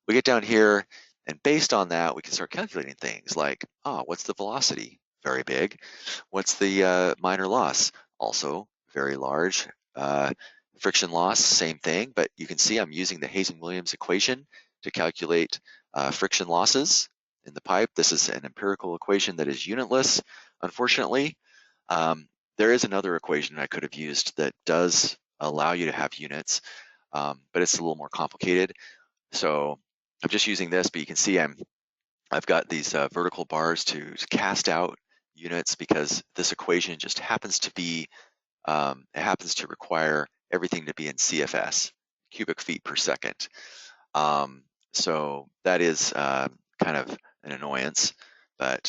We get down here, and based on that, we can start calculating things like, what's the velocity? Very big. What's the minor loss? Also very large. Friction loss, same thing, but you can see I'm using the Hazen-Williams equation to calculate friction losses in the pipe. This is an empirical equation that is unitless, unfortunately. There is another equation I could have used that does allow you to have units, but it's a little more complicated. So I'm just using this, but you can see I've got these vertical bars to cast out units because this equation just happens to be, it happens to require everything to be in CFS, cubic feet per second. So that is kind of an annoyance, but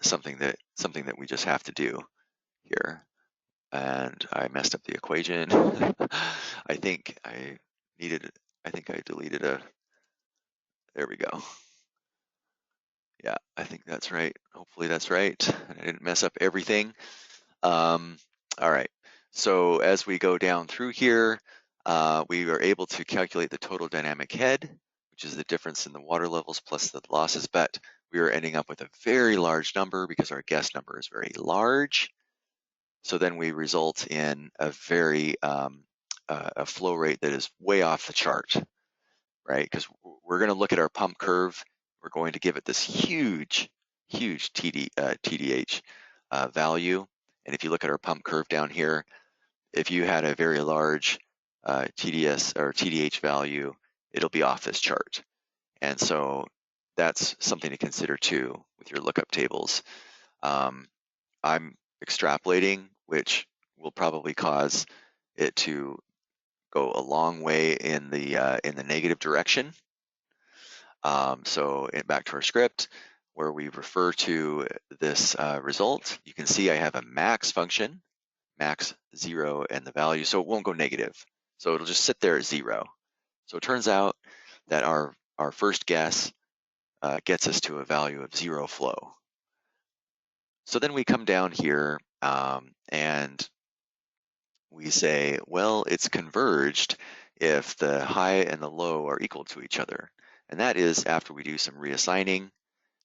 something that we just have to do here. And I messed up the equation. I think I deleted a, there we go. Yeah, I think that's right. Hopefully that's right. And I didn't mess up everything. All right, so as we go down through here, we are able to calculate the total dynamic head, which is the difference in the water levels plus the losses, but we are ending up with a very large number because our guess number is very large. So then we result in a very, a flow rate that is way off the chart, right? Because we're gonna look at our pump curve. We're going to give it this huge TDH value. And if you look at our pump curve down here, if you had a very large TDS or TDH value, it'll be off this chart. And so that's something to consider too with your lookup tables. I'm extrapolating, which will probably cause it to go a long way in the negative direction. So back to our script, where we refer to this result, you can see I have a max function, max 0 and the value, so it won't go negative. So it'll just sit there at 0. So it turns out that our first guess gets us to a value of 0 flow. So then we come down here and we say, well, it's converged if the high and the low are equal to each other. And that is after we do some reassigning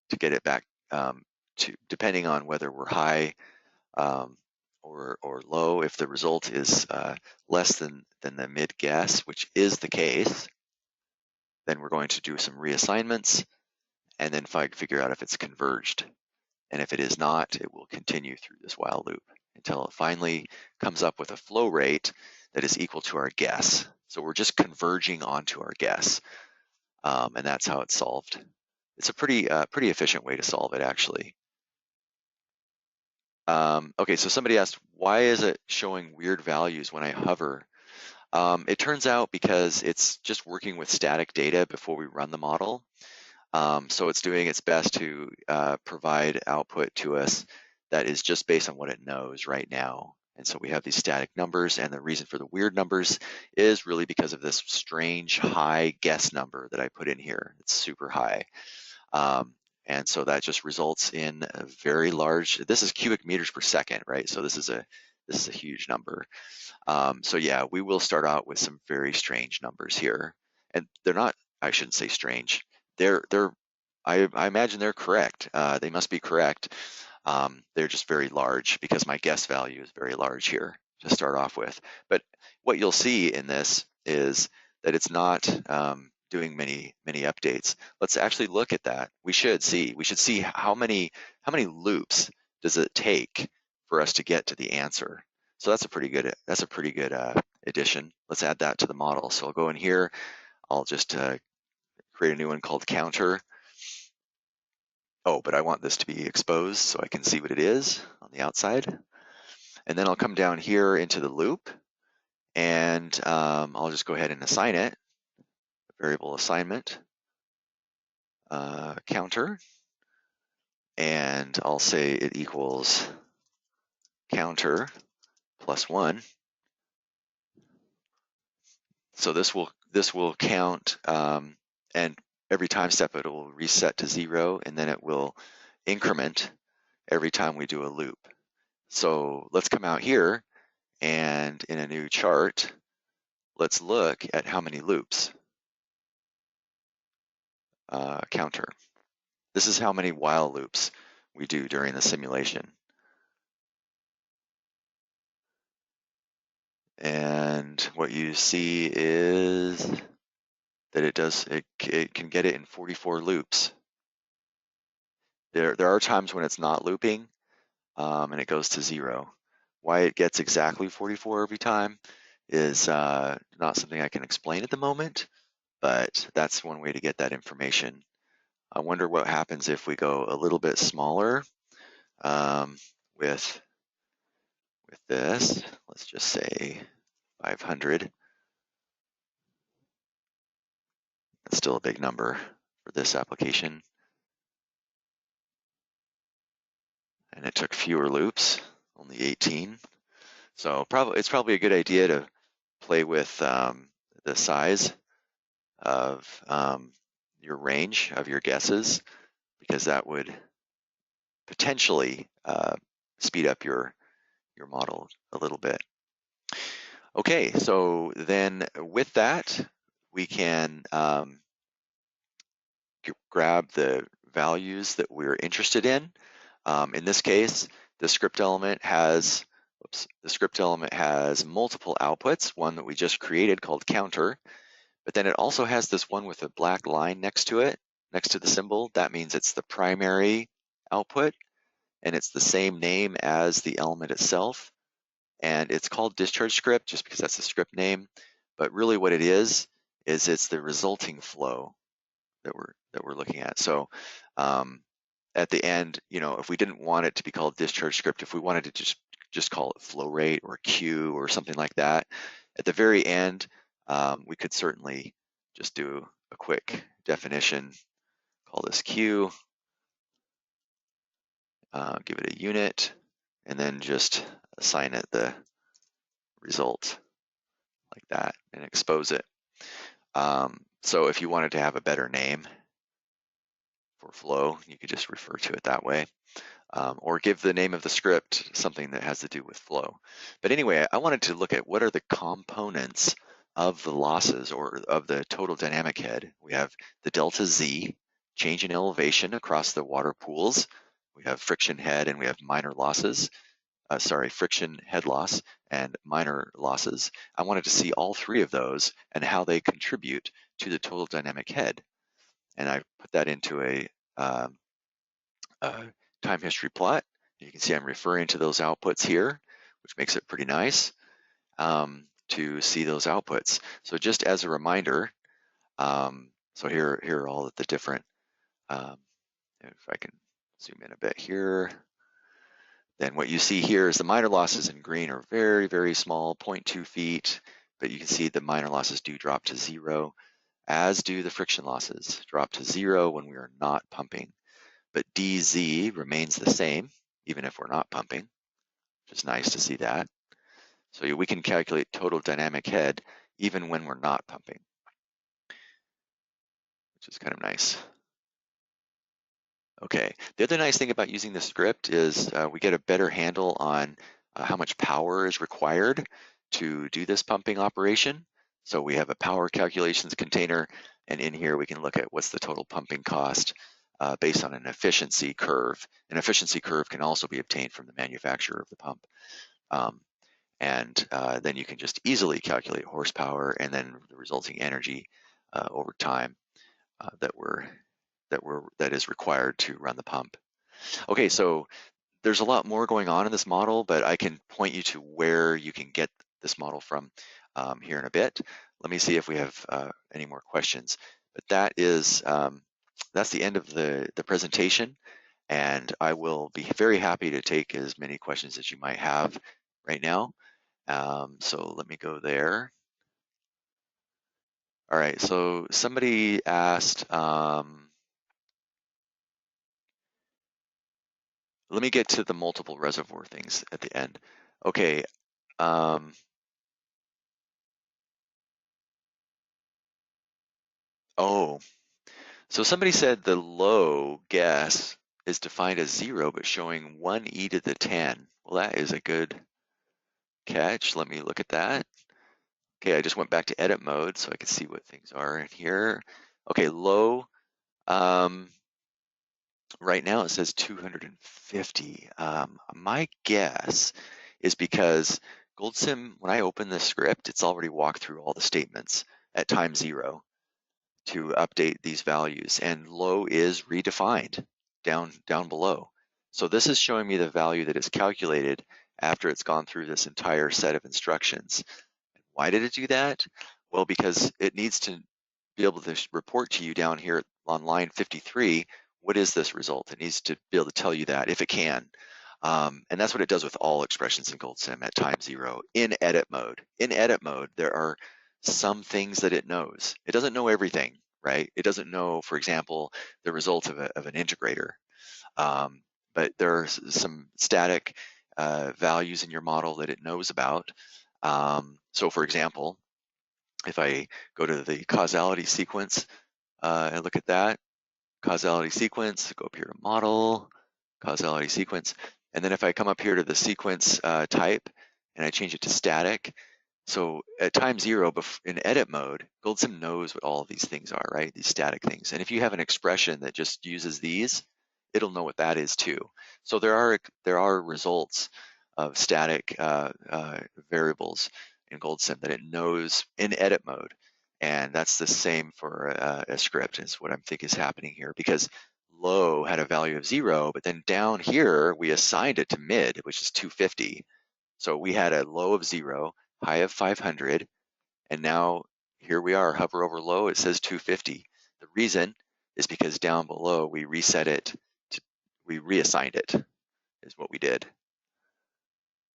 to get it back to, depending on whether we're high or low. If the result is less than the mid guess, which is the case, then we're going to do some reassignments and then figure out if it's converged. And if it is not, it will continue through this while loop until it finally comes up with a flow rate that is equal to our guess. So we're just converging onto our guess, and that's how it's solved. It's a pretty efficient way to solve it, actually. Okay, so somebody asked, why is it showing weird values when I hover? It turns out because it's just working with static data before we run the model. So it's doing its best to provide output to us that is just based on what it knows right now. And so we have these static numbers, and the reason for the weird numbers is really because of this strange high guess number that I put in here. It's super high. And so that just results in a very large, this is cubic meters per second, right? So this is a huge number. So yeah, we will start out with some very strange numbers here. And they're not, I shouldn't say strange. I imagine they're correct. They must be correct. They're just very large because my guess value is very large here to start off with. But what you'll see in this is that it's not doing many updates. Let's actually look at that. We should see how many loops does it take for us to get to the answer. So that's a pretty good addition. Let's add that to the model. So I'll go in here. I'll just create a new one called counter. Oh, but I want this to be exposed so I can see what it is on the outside. And then I'll come down here into the loop, And I'll just go ahead and assign it, variable assignment, counter, and I'll say it equals counter plus 1. So this will count, and every time step it will reset to 0, and then it will increment every time we do a loop. So let's come out here, and in a new chart, let's look at how many loops. Counter. This is how many while loops we do during the simulation. And what you see is that it can get it in 44 loops. There are times when it's not looping, and it goes to 0. Why it gets exactly 44 every time is not something I can explain at the moment, but that's one way to get that information. I wonder what happens if we go a little bit smaller with this. Let's just say 500. That's still a big number for this application. And it took fewer loops, only 18. So it's probably a good idea to play with the size of your range of your guesses, because that would potentially speed up your model a little bit. Okay, so then with that, we can grab the values that we're interested in. In this case, the script element has multiple outputs, one that we just created called counter, but then it also has this one with a black line next to it, next to the symbol. That means it's the primary output, and it's the same name as the element itself. And it's called discharge script just because that's the script name. But really what it is it's the resulting flow that we're looking at. So at the end, if we didn't want it to be called discharge script, if we wanted to just call it flow rate or Q or something like that, at the very end, we could certainly just do a quick definition, call this Q, give it a unit, and then just assign it the result like that and expose it. So if you wanted to have a better name for flow, you could just refer to it that way. Or give the name of the script something that has to do with flow. But anyway, I wanted to look at what are the components of the losses or of the total dynamic head. We have the delta Z, change in elevation across the water pools. We have friction head and we have minor losses. Friction head loss and minor losses. I wanted to see all three of those and how they contribute to the total dynamic head. And I put that into a time history plot. You can see I'm referring to those outputs here, which makes it pretty nice to see those outputs. So just as a reminder, so here are all of the different, if I can zoom in a bit here, then what you see here is the minor losses in green are very, very small, 0.2 feet, but you can see the minor losses do drop to 0, as do the friction losses, drop to 0 when we are not pumping. But DZ remains the same, even if we're not pumping, which is nice to see that. So we can calculate total dynamic head even when we're not pumping, which is kind of nice. Okay, the other nice thing about using the script is we get a better handle on how much power is required to do this pumping operation. So we have a power calculations container, and in here we can look at what's the total pumping cost based on an efficiency curve. An efficiency curve can also be obtained from the manufacturer of the pump. Then you can just easily calculate horsepower and then the resulting energy over time that is required to run the pump. Okay, so there's a lot more going on in this model, but I can point you to where you can get this model from here in a bit. Let me see if we have any more questions. But that's the end of the presentation, and I will be very happy to take as many questions as you might have right now. So let me go there. All right, so somebody asked, let me get to the multiple reservoir things at the end. Okay. Oh, so somebody said the low guess is defined as 0, but showing 1e to the 10. Well, that is a good catch. Let me look at that. Okay, I just went back to edit mode so I could see what things are in here. Okay, low. Right now it says 250. My guess is because GoldSim, when I open this script, it's already walked through all the statements at time 0 to update these values, and low is redefined down below. So this is showing me the value that is calculated after it's gone through this entire set of instructions. Why did it do that? Well, because it needs to be able to report to you down here on line 53, what is this result? It needs to be able to tell you that if it can. And that's what it does with all expressions in GoldSim at time 0 in edit mode. In edit mode, there are some things that it knows. It doesn't know everything, right? It doesn't know, for example, the result of an integrator. But there are some static values in your model that it knows about. So for example, if I go to the causality sequence and look at that, causality sequence, go up here to model, causality sequence, and then if I come up here to the sequence type and I change it to static, so at time 0 in edit mode, GoldSim knows what all of these things are, right? These static things. And if you have an expression that just uses these, it'll know what that is too. So there are results of static variables in GoldSim that it knows in edit mode. And that's the same for a script is what I'm thinking is happening here, because low had a value of 0, but then down here we assigned it to mid, which is 250. So we had a low of 0, high of 500, and now here we are, hover over low, it says 250. The reason is because down below we reset it, we reassigned it, is what we did.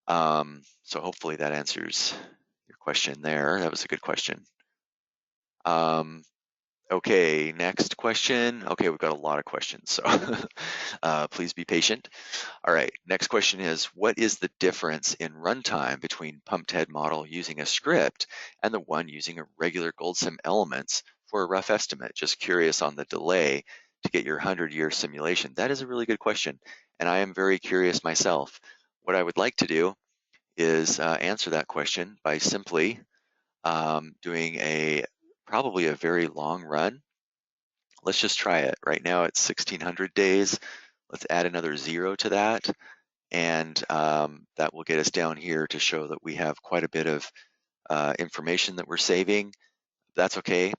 So hopefully that answers your question there. That was a good question. Okay, next question. Okay, we've got a lot of questions, so please be patient. All right, next question is, what is the difference in runtime between pumped head model using a script and the one using a regular GoldSim elements for a rough estimate? Just curious on the delay to get your 100-year simulation. That is a really good question, and I am very curious myself. What I would like to do is answer that question by simply doing probably a very long run. Let's just try it. Right now it's 1600 days. Let's add another 0 to that. And that will get us down here to show that we have quite a bit of information that we're saving. That's okay.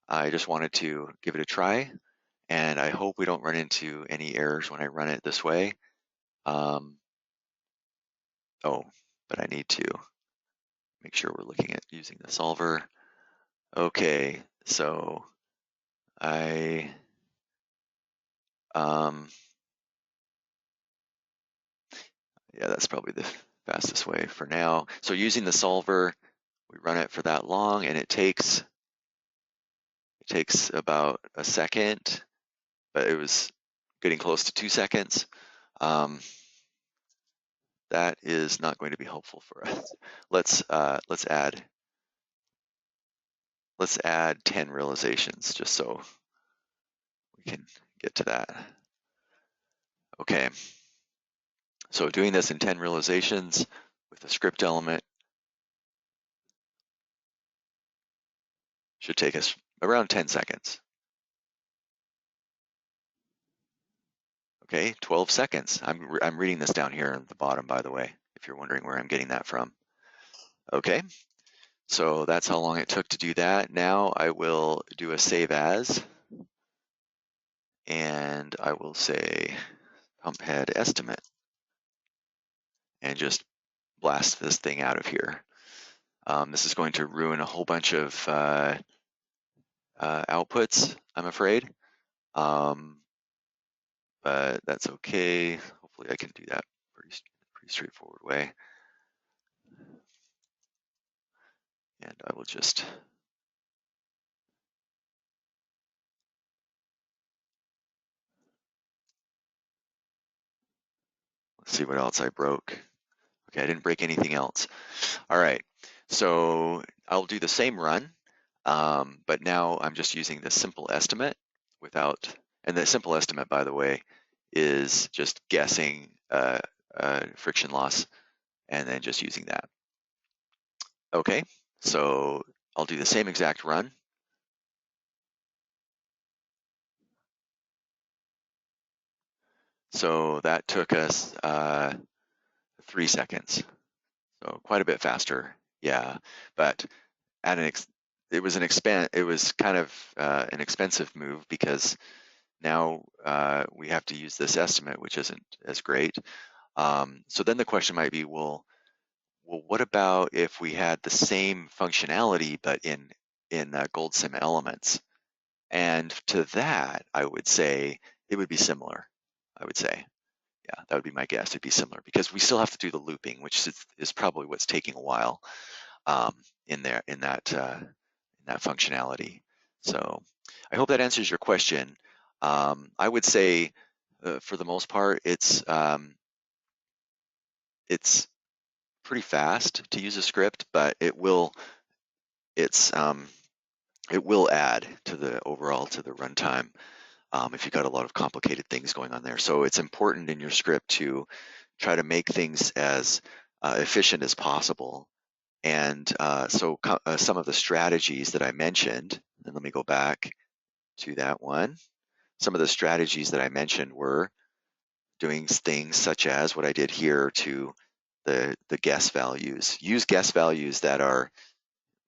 I just wanted to give it a try, and I hope we don't run into any errors when I run it this way. Oh, but I need to make sure we're looking at using the solver. Okay, so yeah, that's probably the fastest way for now. So using the solver, we run it for that long, and it takes about a second, but it was getting close to 2 seconds. That is not going to be helpful for us. Let's add 10 realizations just so we can get to that. Okay, so doing this in 10 realizations with a script element should take us around 10 seconds. Okay, 12 seconds. I'm reading this down here at the bottom, by the way, if you're wondering where I'm getting that from. Okay, so that's how long it took to do that. Now I will do a save as, and I will say pump head estimate, and just blast this thing out of here. This is going to ruin a whole bunch of outputs, I'm afraid, but that's okay. Hopefully I can do that pretty straightforward way. And I will just see what else I broke. Okay, I didn't break anything else. All right, so I'll do the same run, but now I'm just using the simple estimate without, and the simple estimate, by the way, is just guessing friction loss and then just using that. Okay, so I'll do the same exact run. So that took us 3 seconds, so quite a bit faster. Yeah, but at it was kind of an expensive move because now we have to use this estimate, which isn't as great. So then the question might be, well, what about if we had the same functionality but in GoldSim elements? And to that, I would say it would be similar. I would say, yeah, that would be my guess. It'd be similar because we still have to do the looping, which is probably what's taking a while in that functionality. So I hope that answers your question. I would say, for the most part, it's pretty fast to use a script, but it will add to the overall to the runtime if you've got a lot of complicated things going on there. So it's important in your script to try to make things as efficient as possible. And so some of the strategies that I mentioned, and let me go back to that one. Some of the strategies that I mentioned were doing things such as what I did here to the guess values. Use guess values that are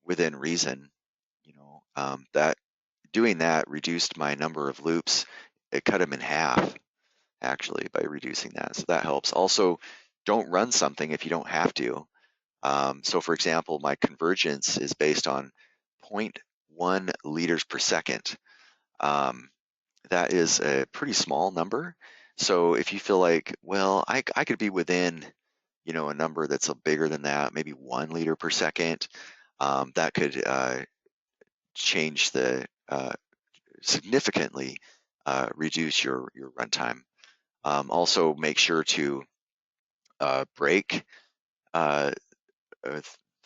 within reason. That doing that reduced my number of loops. It cut them in half actually by reducing that. So that helps. Also, don't run something if you don't have to. So for example, my convergence is based on 0.1 liters per second. That is a pretty small number. So if you feel like, well, I could be within, a number that's bigger than that, maybe 1 liter per second, that could change the significantly reduce your runtime. Also, make sure to break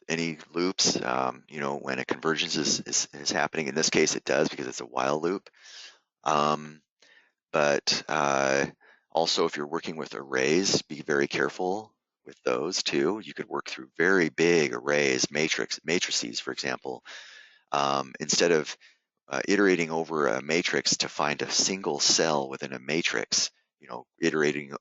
any loops. When a convergence is happening. In this case, it does because it's a while loop. But also, if you're working with arrays, be very careful with those too. You could work through very big arrays, matrices, for example. Instead of iterating over a matrix to find a single cell within a matrix, iterating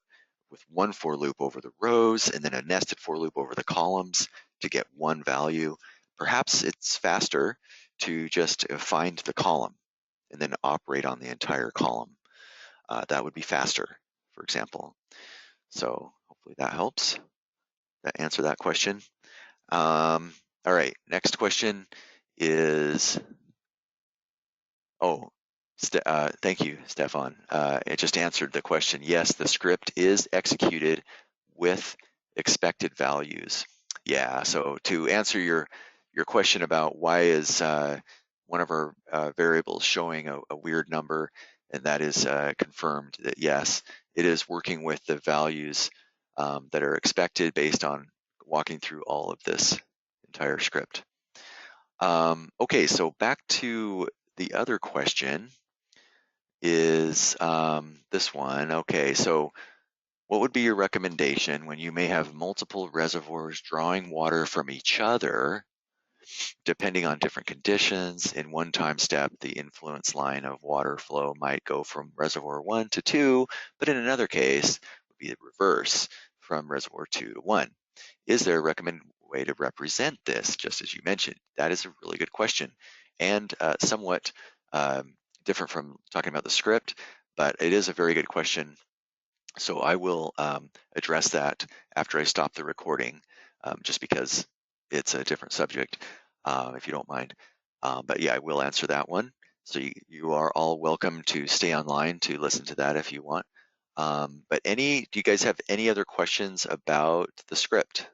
with one for loop over the rows and then a nested for loop over the columns to get one value. Perhaps it's faster to just find the column and then operate on the entire column. That would be faster, for example. So hopefully that helps that answer that question. All right, next question is, thank you, Stefan. It just answered the question. Yes, the script is executed with expected values. Yeah, so to answer your question about why is one of our variables showing a weird number, and that is confirmed that yes, it is working with the values that are expected based on walking through all of this entire script. Okay, so back to the other question is this one. Okay, so what would be your recommendation when you may have multiple reservoirs drawing water from each other, depending on different conditions? In one time step, the influence line of water flow might go from reservoir 1 to 2, but in another case, would be the reverse, from reservoir 2 to 1. Is there a recommended way to represent this, just as you mentioned? That is a really good question, and somewhat different from talking about the script, but it is a very good question. So I will address that after I stop the recording, just because it's a different subject, if you don't mind. But yeah, I will answer that one. So you are all welcome to stay online to listen to that if you want. But do you guys have any other questions about the script?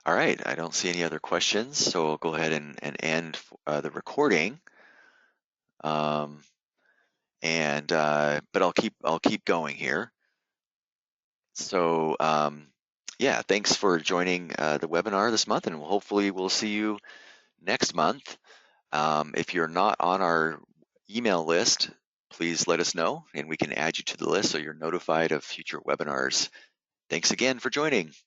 All right, I don't see any other questions, so I'll go ahead and end the recording. Um, but I'll keep going here. So yeah, thanks for joining the webinar this month, and hopefully we'll see you next month. If you're not on our email list, please let us know, and we can add you to the list so you're notified of future webinars. Thanks again for joining.